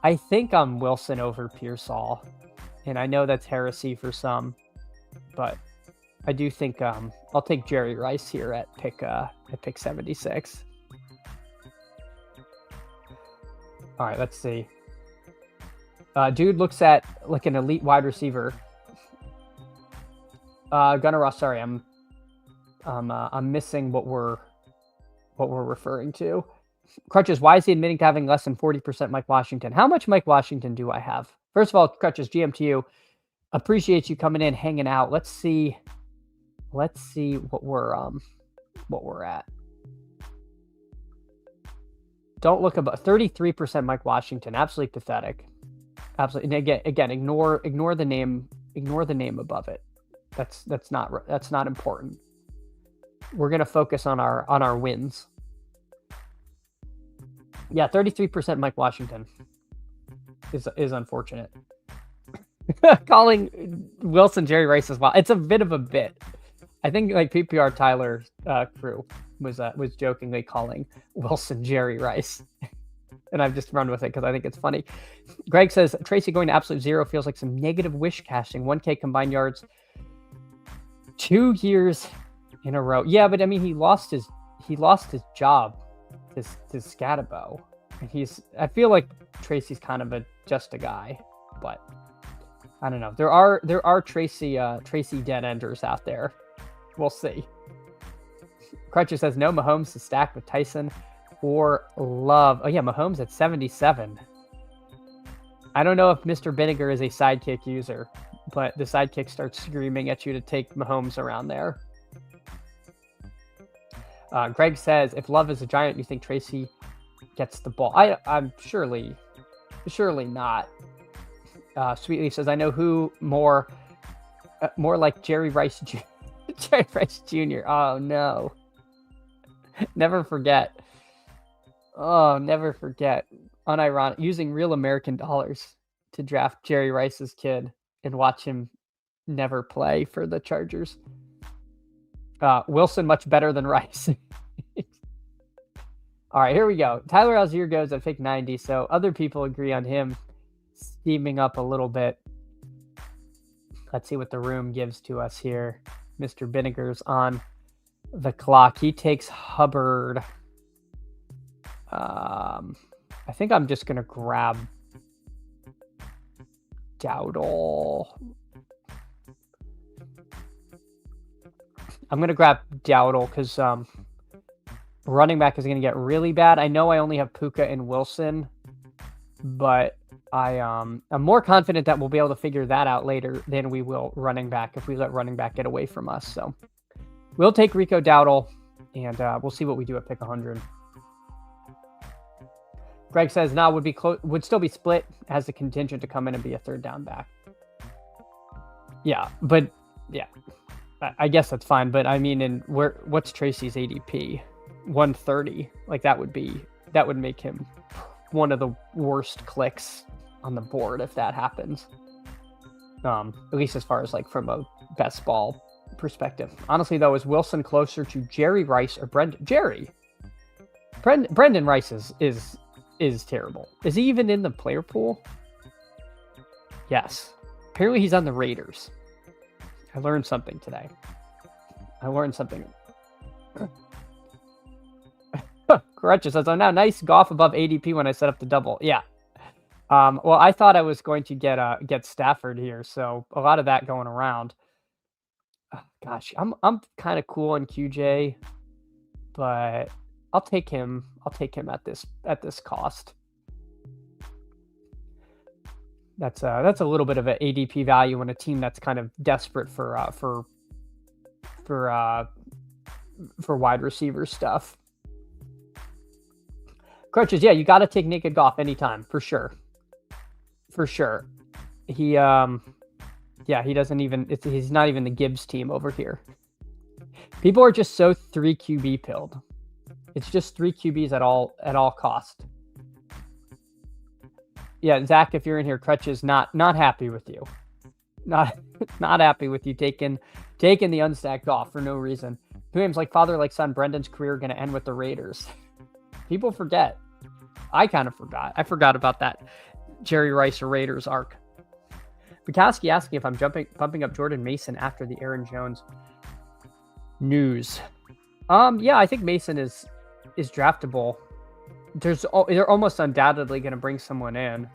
I think I'm Wilson over Pearsall, and I know that's heresy for some, but I do think I'll take Jerry Rice here at pick 76. All right, let's see. Dude looks at like an elite wide receiver. Gunnar Ross, sorry, I'm missing what we're referring to. Crutches, why is he admitting to having less than 40% Mike Washington? How much Mike Washington do I have? First of all, Crutches, GM to you. Appreciate you coming in, hanging out. Let's see what we're at. Don't look above 33% Mike Washington. Absolutely pathetic. Absolutely. And again, ignore the name. Ignore the name above it. That's not important. We're gonna focus on our wins. Yeah, 33% Mike Washington is unfortunate. Calling Wilson Jerry Rice as well. It's a bit of a bit. I think like PPR Tyler crew was jokingly calling Wilson Jerry Rice. And I've just run with it because I think it's funny. Greg says Tracy going to absolute zero feels like some negative wish casting. 1K combined yards 2 years in a row. Yeah, but I mean he lost his job to Scatabo. And I feel like Tracy's kind of just a guy, but I don't know. There are Tracy dead enders out there. We'll see. Crutcher says no, Mahomes is stacked with Tyson or Love. Oh yeah, Mahomes at 77. I don't know if Mr. Vinegar is a sidekick user, but the sidekick starts screaming at you to take Mahomes around there. Greg says, if Love is a giant, you think Tracy gets the ball? I'm surely not. Sweetleaf says, I know who more like Jerry Rice Jr. Jerry Rice Jr. Oh no. Never forget. Oh, never forget. Unironic. Using real American dollars to draft Jerry Rice's kid and watch him never play for the Chargers. Wilson much better than Rice. All right, here we go. Tyler Algier goes at pick 90, so other people agree on him steaming up a little bit. Let's see what the room gives to us here. Mr. Vinegar's on the clock. He takes Hubbard. I think I'm just going to grab Dowdle. I'm going to grab Dowdle because running back is going to get really bad. I know I only have Puka and Wilson, but I'm more confident that we'll be able to figure that out later than we will running back if we let running back get away from us. So we'll take Rico Dowdle, and we'll see what we do at pick 100. Greg says, nah, would still be split, has the contingent to come in and be a third down back. Yeah, but Yeah, I guess that's fine. But I mean, what's Tracy's ADP? 130. Like that would make him one of the worst clicks on the board if that happens. At least as far as like from a best ball perspective. Honestly, though, is Wilson closer to Jerry Rice or Brendan? Brendan Rice is terrible. Is he even in the player pool? Yes. Apparently he's on the Raiders. I learned something today. Crutches says, "Oh, now nice Goff above ADP when I set up the double." Yeah. Well, I thought I was going to get Stafford here, so a lot of that going around. Gosh, I'm kind of cool on QJ, but I'll take him. I'll take him at this cost. That's a little bit of an ADP value on a team that's kind of desperate for wide receiver stuff. Crutches, yeah, you got to take naked Goff anytime for sure. For sure, he he doesn't even. He's not even the Gibbs team over here. People are just so 3 QB pilled. It's just 3 QBs at all cost. Yeah, Zach, if you're in here, Crutches not happy with you. Not happy with you taking the unstacked Goff for no reason. Name's like father, like son. Brendan's career going to end with the Raiders. People forget. I kind of forgot. I forgot about that Jerry Rice or Raiders arc. Bukowski asking if I'm bumping up Jordan Mason after the Aaron Jones news. Yeah, I think Mason is draftable. They're almost undoubtedly going to bring someone in.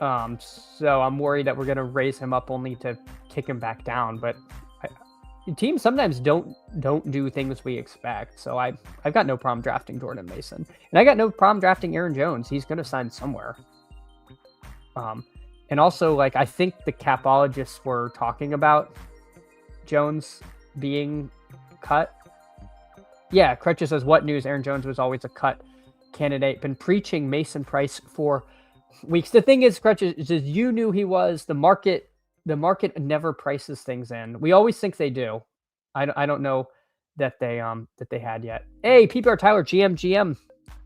So I'm worried that we're going to raise him up only to kick him back down. But teams sometimes don't do things we expect. So I've got no problem drafting Jordan Mason, and I got no problem drafting Aaron Jones. He's going to sign somewhere. And also, like, I think the capologists were talking about Jones being cut. Yeah, Crutches says, what news? Aaron Jones was always a cut candidate. Been preaching Mason Price for weeks. The thing is, Crutches, is you knew he was. The market never prices things in. We always think they do. I don't know that they had yet. Hey, PPR Tyler, GM.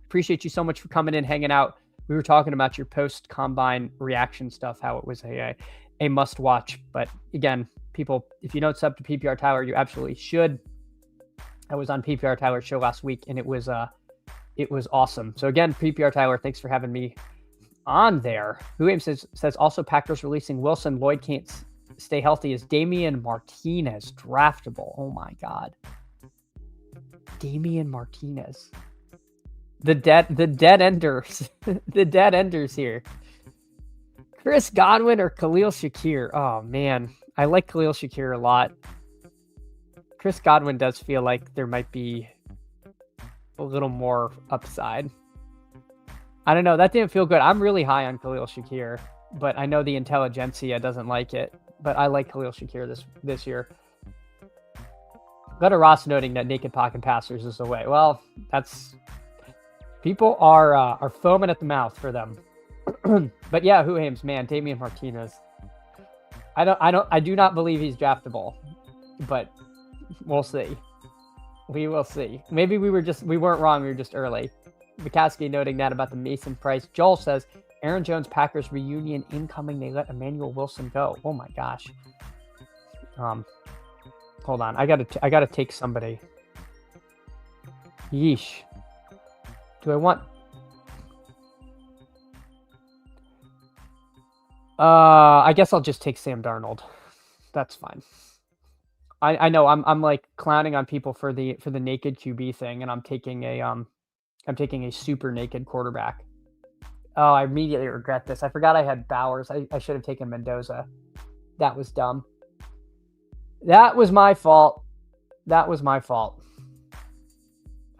Appreciate you so much for coming in, hanging out. We were talking about your post-combine reaction stuff, how it was a must-watch. But again, people, if you don't sub to PPR Tyler, you absolutely should. I was on PPR Tyler's show last week, and it was awesome. So again, PPR Tyler, thanks for having me on there. Who says also Packers releasing Wilson. Lloyd can't stay healthy. Is Damian Martinez draftable? Oh my God. Damian Martinez. The dead enders. The dead enders here. Chris Godwin or Khalil Shakir? Oh man. I like Khalil Shakir a lot. Chris Godwin does feel like there might be a little more upside. I don't know. That didn't feel good. I'm really high on Khalil Shakir, but I know the intelligentsia doesn't like it. But I like Khalil Shakir this year. Letter Ross noting that naked pocket passers is the way. Well, that's people are foaming at the mouth for them. But yeah, who aims? Man, Damian Martinez. I do not believe he's draftable, but we'll see. We will see. Maybe we weren't wrong. We were just early. Bukowski noting that about the Mason Price. Joel says, Aaron Jones Packers reunion incoming. They let Emmanuel Wilson go. Oh my gosh. Hold on. I gotta take somebody. Yeesh. Do I want? I guess I'll just take Sam Darnold. That's fine. I know I'm like clowning on people for the naked QB thing, and I'm taking a super naked quarterback. Oh, I immediately regret this. I forgot I had Bowers. I should have taken Mendoza. That was dumb. That was my fault. I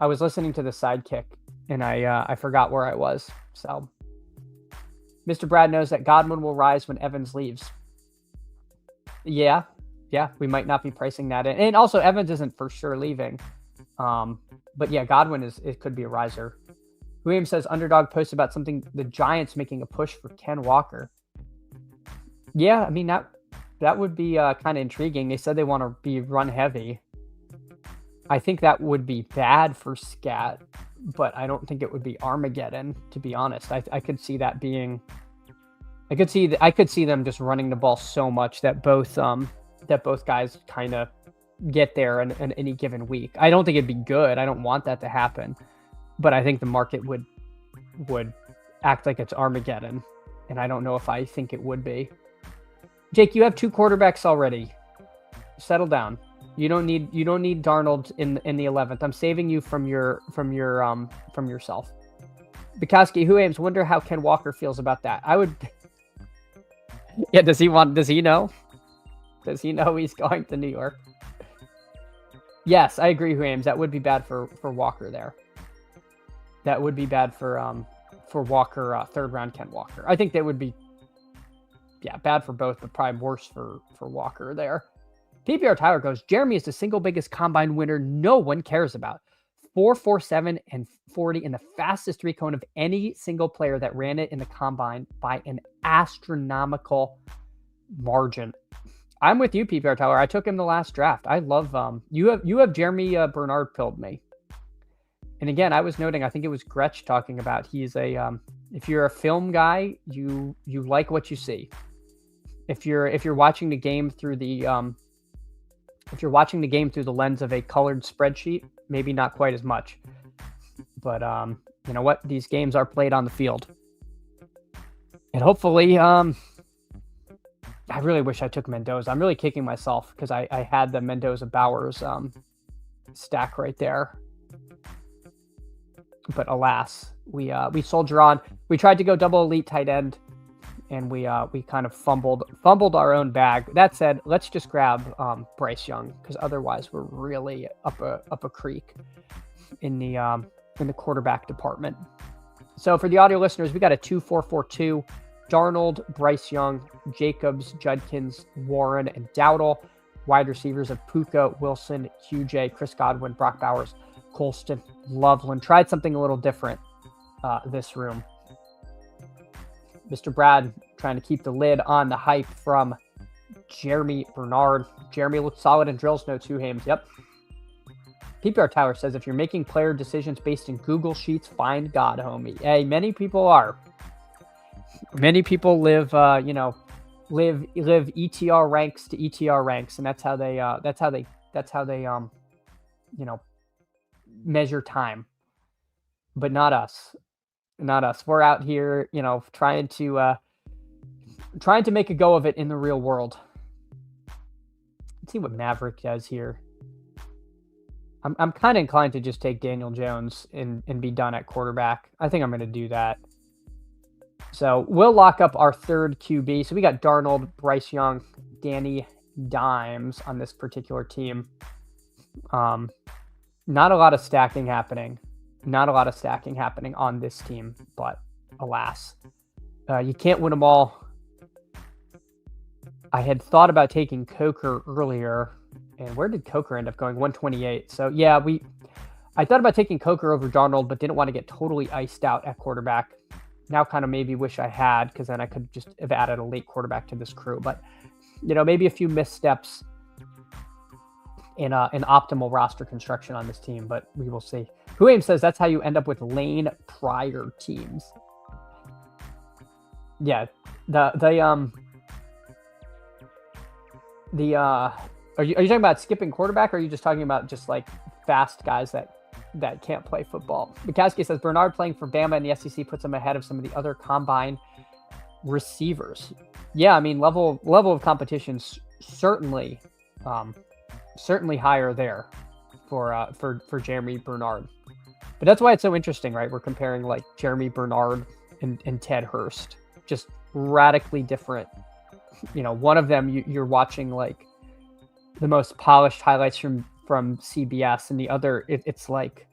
was listening to the Sidekick, and I forgot where I was. So, Mr. Brad knows that Godwin will rise when Evans leaves. Yeah, we might not be pricing that in. And also, Evans isn't for sure leaving. But yeah, Godwin it could be a riser. William says Underdog posts about something, the Giants making a push for Ken Walker. Yeah, I mean kind of intriguing. They said they want to be run heavy. I think that would be bad for Scat, but I don't think it would be Armageddon, to be honest. I could see that being. I could see them just running the ball so much that both guys kind of get there in any given week. I don't think it'd be good. I don't want that to happen, but I think the market would act like it's Armageddon, and I don't know if I think it would be. Jake, you have 2 quarterbacks already. Settle down. You don't need Darnold in the 11th. I'm saving you from yourself. Bukowski, who aims? Wonder how Ken Walker feels about that. I would. Yeah, does he know? Does he know he's going to New York? Yes, I agree, who aims. That would be bad for Walker there. That would be bad for Walker, 3rd round Ken Walker. I think that would be bad for both, but probably worse for Walker there. PPR Tyler goes, Jeremy is the single biggest combine winner no one cares about. 4.47 and 40 in the fastest 3-cone of any single player that ran it in the combine by an astronomical margin. I'm with you, PPR Tyler. I took him the last draft. I love you have Jeremy Bernard pilled me. And again, I was noting, I think it was Gretsch talking about he's a if you're a film guy, you like what you see. If you're watching the game through the lens of a colored spreadsheet, maybe not quite as much. But you know what? These games are played on the field. And hopefully, I really wish I took Mendoza. I'm really kicking myself because I had the Mendoza Bowers stack right there. But alas, we soldier on. We tried to go double elite tight end, and we kind of fumbled our own bag. That said, let's just grab Bryce Young, because otherwise we're really up a creek in the quarterback department. So for the audio listeners, we got a 2-4-4-2. Darnold, Bryce Young, Jacobs, Judkins, Warren, and Dowdle. Wide receivers of Puka, Wilson, QJ, Chris Godwin, Brock Bowers, Colston, Loveland. Tried something a little different this room. Mr. Brad trying to keep the lid on the hype from Jeremy Bernard. Jeremy looked solid in drills, no 2 hames. Yep. PPR Tower says, if you're making player decisions based in Google Sheets, find God, homie. Hey, many people are. Many people live ETR ranks to ETR ranks, and that's how they measure time. But not us. We're out here, trying to make a go of it in the real world. Let's see what Maverick does here. I'm kind of inclined to just take Daniel Jones and be done at quarterback. I think I'm going to do that. So we'll lock up our 3rd QB. So we got Darnold, Bryce Young, Danny Dimes on this particular team. Not a lot of stacking happening. On this team, but alas, you can't win them all. I had thought about taking Coker earlier, and where did Coker end up going? 128. So yeah, I thought about taking Coker over Darnold, but didn't want to get totally iced out at quarterback. Now kind of maybe wish I had, because then I could just have added a late quarterback to this crew. But maybe a few missteps in an optimal roster construction on this team, but we will see. Huame says that's how you end up with lane prior teams. Yeah, are you talking about skipping quarterback, or are you just talking about just like fast guys that can't play football? Bukowski says Bernard playing for Bama in the SEC puts him ahead of some of the other combine receivers. Yeah, I mean level of competition's certainly higher there for Jeremy Bernard. But that's why it's so interesting, right? We're comparing like Jeremy Bernard and Ted Hurst, just radically different. One of them you're watching like the most polished highlights from CBS, and the other it's like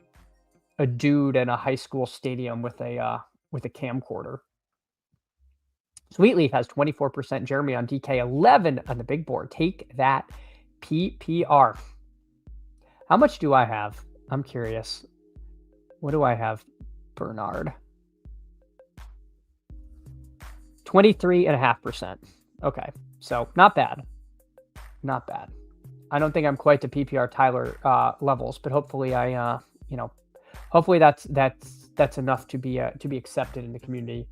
a dude in a high school stadium with a camcorder. Sweetleaf has 24%. Jeremy on DK, 11 on the big board. Take that, PPR. How much do I have? I'm curious. What do I have, Bernard? 23.5%. Okay, so not bad. Not bad. I don't think I'm quite to PPR Tyler levels, but hopefully hopefully that's enough to be accepted in the community.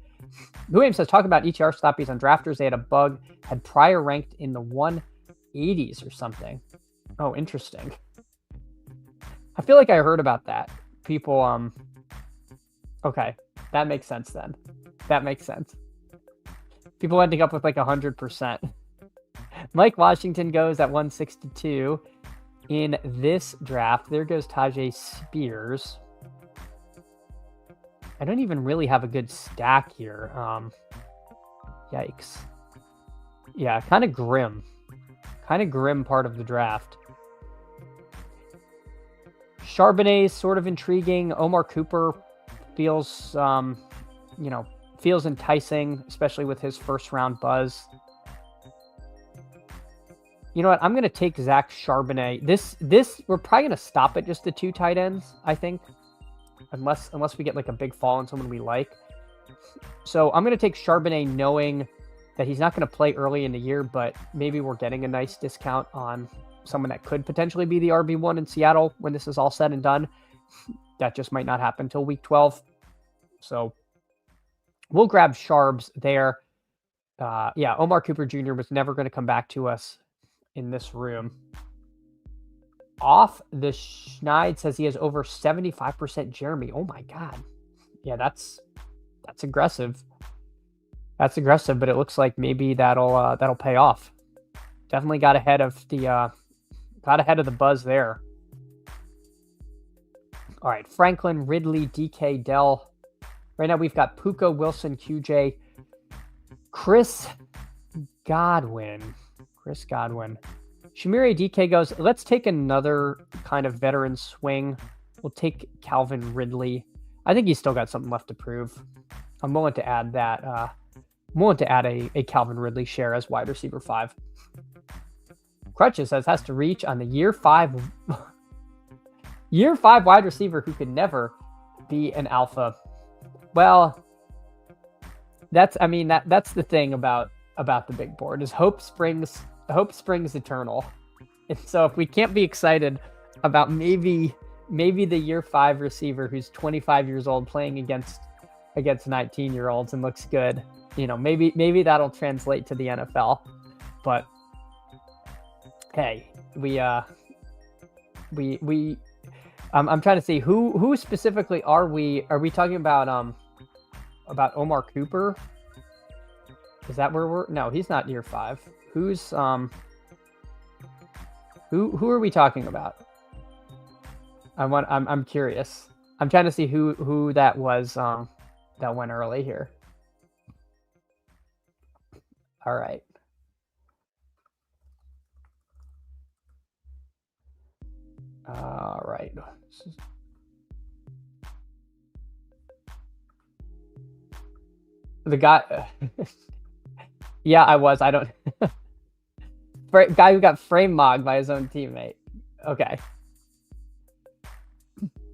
Blue Aim says, talk about ETR slappies on drafters. They had a bug, had prior ranked in the 180s or something. Oh, interesting. I feel like I heard about that. People, okay, that makes sense then. That makes sense. People ending up with like 100%. Mike Washington goes at 162 in this draft. There goes Tajay Spears. I don't even really have a good stack here. Yikes. Yeah, kind of grim. Kind of grim part of the draft. Charbonnet is sort of intriguing. Omar Cooper feels, feels enticing, especially with his first round buzz. You know what? I'm going to take Zach Charbonnet. This we're probably going to stop at just the 2 tight ends, I think. Unless we get like a big fall on someone we like. So I'm going to take Charbonnet knowing that he's not going to play early in the year, but maybe we're getting a nice discount on someone that could potentially be the RB1 in Seattle when this is all said and done. That just might not happen until week 12. So we'll grab Charbs there. Yeah, Omar Cooper Jr. was never going to come back to us in this room. Off the Schneid says he has over 75% Jeremy. Oh my God. Yeah, that's aggressive. That's aggressive, but it looks like maybe that'll pay off. Definitely got ahead of the buzz there. All right, Franklin, Ridley, DK, Dell. Right now we've got Puka, Wilson, QJ, Chris Godwin. Shamiri DK goes, let's take another kind of veteran swing. We'll take Calvin Ridley. I think he's still got something left to prove. I'm willing to add that. I'm willing to add a Calvin Ridley share as wide receiver 5. Crutches says has to reach on the year 5 wide receiver who could never be an alpha. Well, that's the thing about the big board is hope springs eternal. And so if we can't be excited about maybe the year 5 receiver who's 25 years old playing against 19-year-olds and looks good, maybe that'll translate to the NFL. But hey, I'm trying to see who specifically are we talking about Omar Cooper? Is that where we're? No, he's not year 5. Who's who are we talking about? I'm curious. I'm trying to see who that was that went early here. All right. All right. The guy. Yeah, I was. I don't. Guy who got frame mogged by his own teammate. Okay.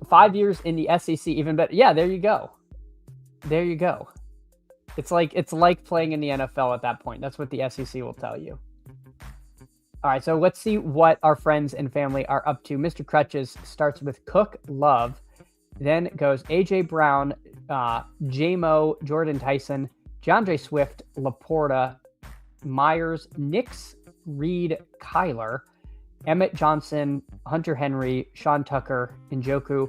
5 years in the SEC, even better. Yeah, there you go. There you go. It's like playing in the NFL at that point. That's what the SEC will tell you. All right, so let's see what our friends and family are up to. Mr. Crutches starts with Cook, Love, then goes AJ Brown, J-Mo, Jordan Tyson, DeAndre Swift, Laporta, Myers, Nix, Reed, Kyler, Emmett Johnson, Hunter Henry, Sean Tucker, Njoku,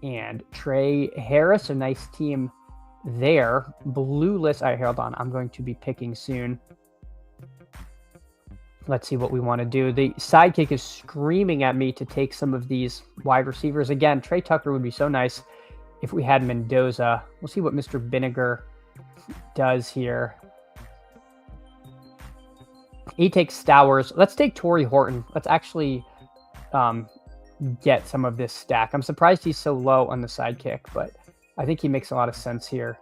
and Trey Harris. A nice team there. Blue list. All right, hold on. I'm going to be picking soon. Let's see what we want to do. The sidekick is screaming at me to take some of these wide receivers. Again, Trey Tucker would be so nice if we had Mendoza. We'll see what Mr. Vinegar does here. He takes Stowers. Let's take Torrey Horton. Let's actually get some of this stack. I'm surprised he's so low on the sidekick, but I think he makes a lot of sense here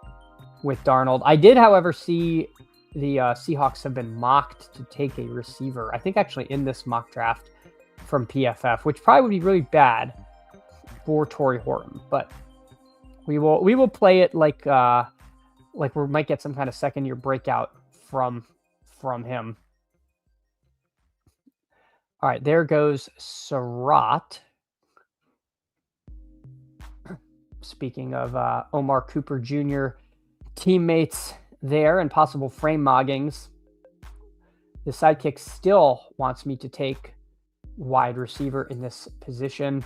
with Darnold. I did, however, see the Seahawks have been mocked to take a receiver. I think actually in this mock draft from PFF, which probably would be really bad for Torrey Horton. But we will play it like we might get some kind of second year breakout from him. All right, there goes Surratt. Speaking of Omar Cooper Jr. teammates there and possible frame moggings, the sidekick still wants me to take wide receiver in this position.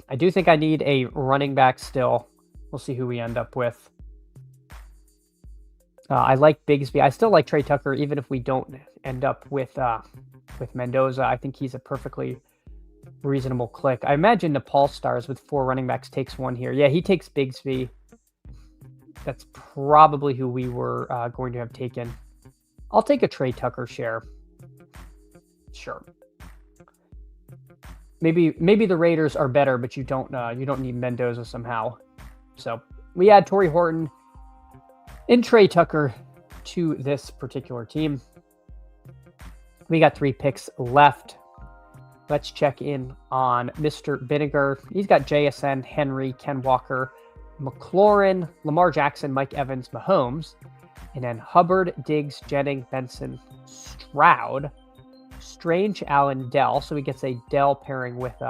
I do think I need a running back still. We'll see who we end up with. I like Bigsby. I still like Trey Tucker, even if we don't end up with Mendoza. I think he's a perfectly reasonable click. I imagine Nepal Stars with 4 running backs takes one here. Yeah, he takes Bigsby. That's probably who we were going to have taken. I'll take a Trey Tucker share. Sure. Maybe the Raiders are better, but you don't need Mendoza somehow. So we add Torrey Horton and Trey Tucker to this particular team. We got 3 picks left. Let's check in on Mr. Vinegar. He's got JSN, Henry, Ken Walker, McLaurin, Lamar Jackson, Mike Evans, Mahomes, and then Hubbard, Diggs, Jennings, Benson, Stroud, Strange, Allen, Dell. So he gets a Dell pairing with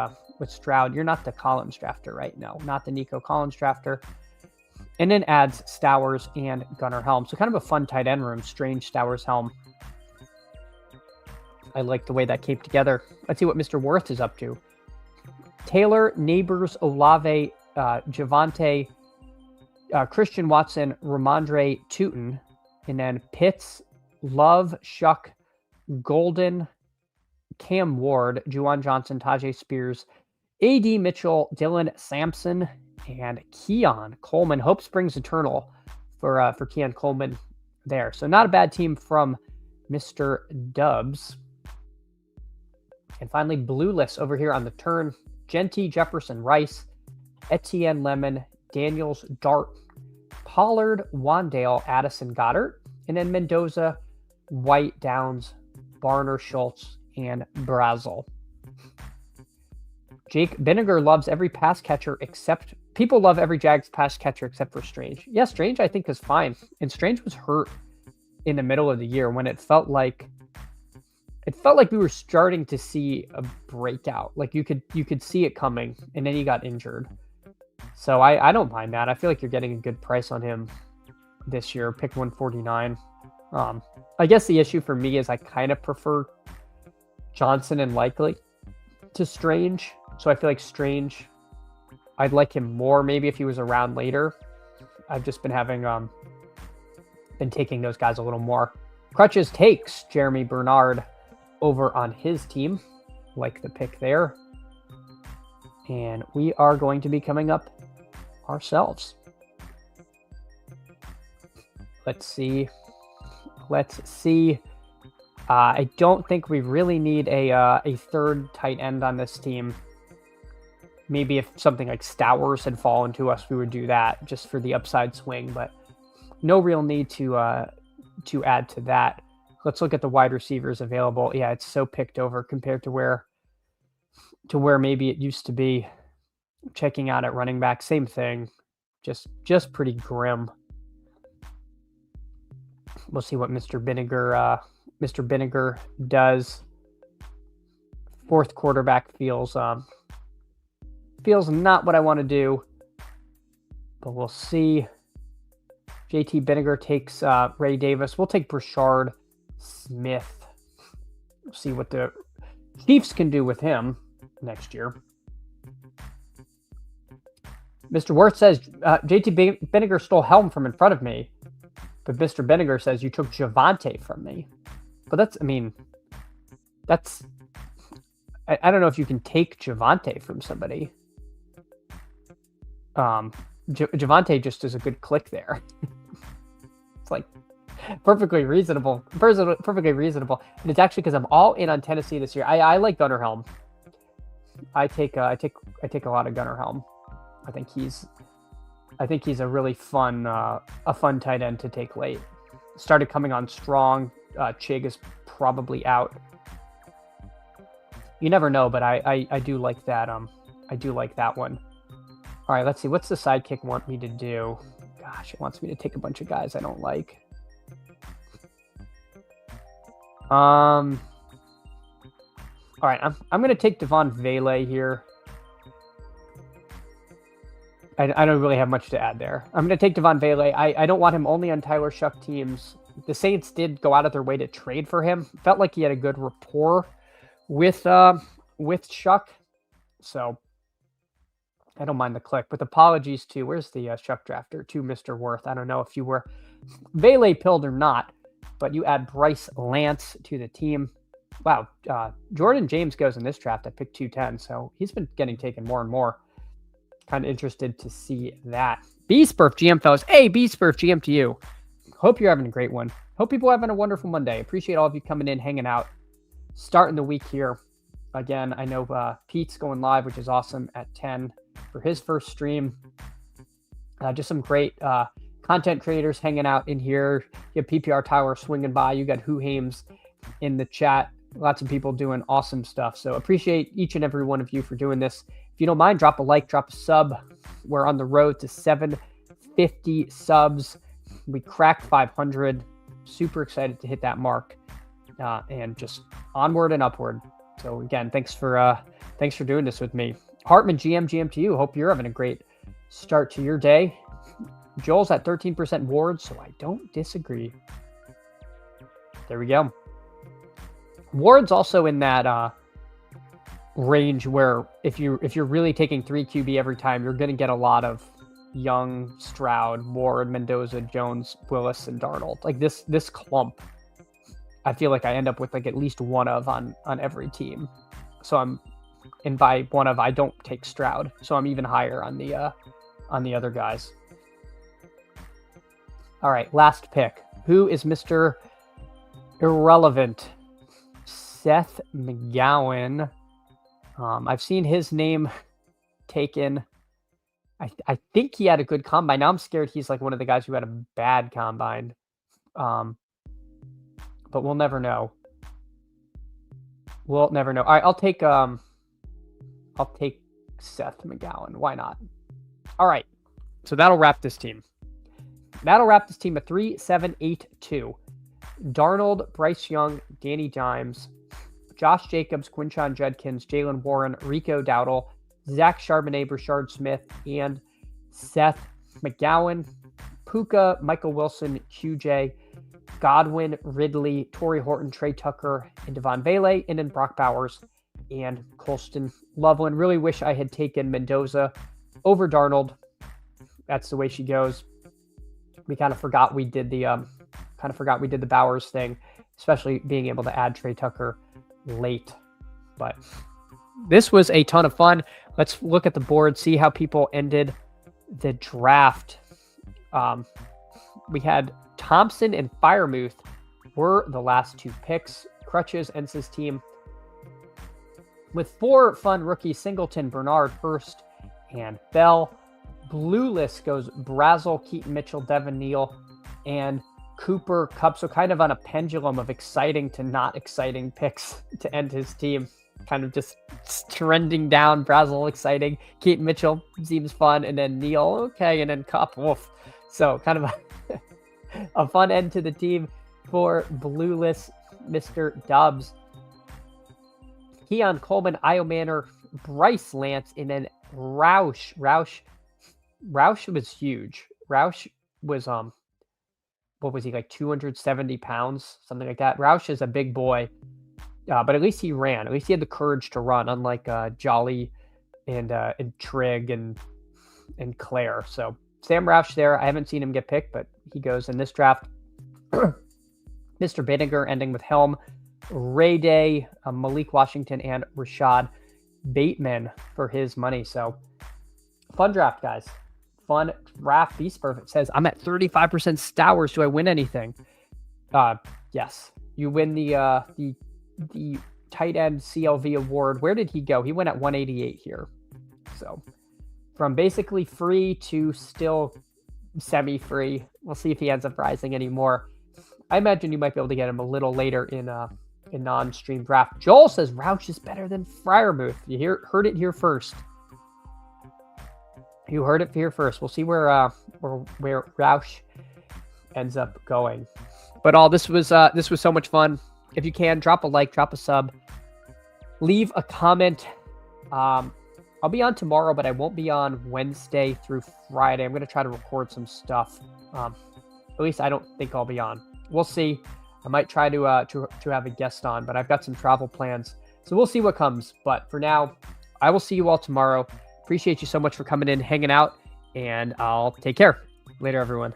Stroud. You're not the Collins drafter, right? No, not the Nico Collins drafter. And then adds Stowers and Gunnar Helm. So kind of a fun tight end room. Strange, Stowers, Helm. I like the way that came together. Let's see what Mr. Worth is up to. Taylor, Neighbors, Olave, Javante, Christian Watson, Ramondre Tootin, and then Pitts, Love, Shuck, Golden, Cam Ward, Juwan Johnson, Tajay Spears, A.D. Mitchell, Dylan Sampson, and Keon Coleman. Hope springs eternal for Keon Coleman there. So not a bad team from Mr. Dubs. And finally, Blueless over here on the turn. Genty, Jefferson, Rice, Etienne, Lemon, Daniels, Dart, Pollard, Wandale, Addison, Goddard, and then Mendoza, White, Downs, Barner, Schultz, and Brazel. Jake Vinegar loves every pass catcher except... People love every Jags pass catcher except for Strange. Yeah, Strange I think is fine. And Strange was hurt in the middle of the year when it felt like we were starting to see a breakout. Like you could see it coming, and then he got injured. So I don't mind that. I feel like you're getting a good price on him this year. Pick 149. I guess the issue for me is I kind of prefer Johnson and Likely to Strange. So I feel like Strange, I'd like him more maybe if he was around later. I've just been taking those guys a little more. Crutches takes Jeremy Bernard over on his team. Like the pick there. And we are going to be coming up ourselves. Let's see. I don't think we really need a third tight end on this team. Maybe if something like Stowers had fallen to us, we would do that just for the upside swing, but no real need to add to that. Let's look at the wide receivers available. Yeah, it's so picked over compared to where maybe it used to be. Checking out at running back, same thing. Just pretty grim. We'll see what Mr. Vinegar does. Fourth quarterback feels not what I want to do, but we'll see. JT Vinegar takes Ray Davis. We'll take Brashard Smith. We'll see what the Chiefs can do with him next year. Mr. Worth says JT Vinegar stole Helm from in front of me, but Mr. Vinegar says you took Javante from me. But I don't know if you can take Javante from somebody. Javante just is a good click there. It's like perfectly reasonable. And it's actually because I'm all in on Tennessee this year. I like Gunnar Helm. I take a lot of Gunnar Helm. I think he's a really fun tight end to take late. Started coming on strong. Chig is probably out. You never know, but I do like that. I do like that one. All right, let's see. What's the sidekick want me to do? Gosh, it wants me to take a bunch of guys I don't like. All right, I'm going to take Devon Vele here. I don't really have much to add there. I'm going to take Devon Vele. I don't want him only on Tyler Shuck teams. The Saints did go out of their way to trade for him. Felt like he had a good rapport with Shuck. So I don't mind the click. With apologies to, where's the Shuck drafter? To Mr. Worth. I don't know if you were Vele pilled or not, but you add Bryce Lance to the team. Wow. Jordan James goes in this draft at pick 210. So he's been getting taken more and more. Kind of interested to see that. B-Spurf GM, fellas. Hey, B-Spurf GM to you. Hope you're having a great one. Hope people are having a wonderful Monday. Appreciate all of you coming in, hanging out, starting the week here. Again, I know Pete's going live, which is awesome, at 10 for his first stream. Just some great content creators hanging out in here. You have PPR Tower swinging by. You got Who Hames in the chat. Lots of people doing awesome stuff. So appreciate each and every one of you for doing this. If you don't mind, drop a like, drop a sub. We're on the road to 750 subs. We cracked 500. Super excited to hit that mark, and just onward and upward. So again, thanks for doing this with me. Hartman GM to you. Hope you're having a great start to your day. Joel's at 13% Ward, so I don't disagree. There we go. Ward's also in that range where if you're really taking 3 QB every time, you're going to get a lot of Young, Stroud, Ward, Mendoza, Jones, Willis, and Darnold. Like this clump, I feel like I end up with like at least one of on every team. So by one of, I don't take Stroud, so I'm even higher on the other guys. All right, last pick. Who is Mr. Irrelevant? Seth McGowan. I've seen his name taken. I think he had a good combine. Now I'm scared he's like one of the guys who had a bad combine. But we'll never know. We'll never know. All right, I'll take Seth McGowan. Why not? All right. So that'll wrap this team. That'll wrap this team at 3-7-8-2. Darnold, Bryce Young, Danny Dimes, Josh Jacobs, Quinshon Judkins, Jalen Warren, Rico Dowdle, Zach Charbonnet, Brashard Smith, and Seth McGowan. Puka, Michael Wilson, QJ, Godwin, Ridley, Torrey Horton, Trey Tucker, and Devon Vele, and then Brock Bowers and Colston Loveland. Really wish I had taken Mendoza over Darnold. That's the way she goes. We kind of forgot we did the Bowers thing, especially being able to add Trey Tucker late. But this was a ton of fun. Let's look at the board, see how people ended the draft. We had Thompson and Firemouth were the last two picks. Crutches ends his team with 4 fun rookies: Singleton, Bernard, Hurst, and Bell. Blue list goes Brazel, Keaton Mitchell, Devin Neal, and Cooper Kupp. So kind of on a pendulum of exciting to not exciting picks to end his team. Kind of just trending down. Brazel exciting, Keaton Mitchell seems fun, and then Neal okay, and then Kupp woof. So kind of a fun end to the team for Blue list Mr. Dubs. Keon Coleman, Io Manor, Bryce Lance, and then Roush. Roush was huge. Roush was what was he, like 270 pounds, something like that. Roush is a big boy, but at least he ran. At least he had the courage to run, unlike Jolly and Trigg and Claire. So Sam Roush there. I haven't seen him get picked, but he goes in this draft. Mr. Banniger ending with Helm, Ray Day, Malik Washington, and Rashad Bateman for his money. So fun draft, guys. Fun draft. Beast Perfect says, I'm at 35% Stowers. Do I win anything? Yes. You win the tight end CLV award. Where did he go? He went at 188 here. So from basically free to still semi-free. We'll see if he ends up rising anymore. I imagine you might be able to get him a little later in non-stream draft. Joel says Roush is better than Freiermuth. You heard it here first. You heard it here first. We'll see where Roush ends up going. But this was so much fun. If you can, drop a like, drop a sub. leave a comment. I'll be on tomorrow, but I won't be on Wednesday through Friday. I'm going to try to record some stuff. At least I don't think I'll be on. We'll see. I might try to have a guest on, but I've got some travel plans. So we'll see what comes. But for now, I will see you all tomorrow. Appreciate you so much for coming in, hanging out, and I'll take care. Later, everyone.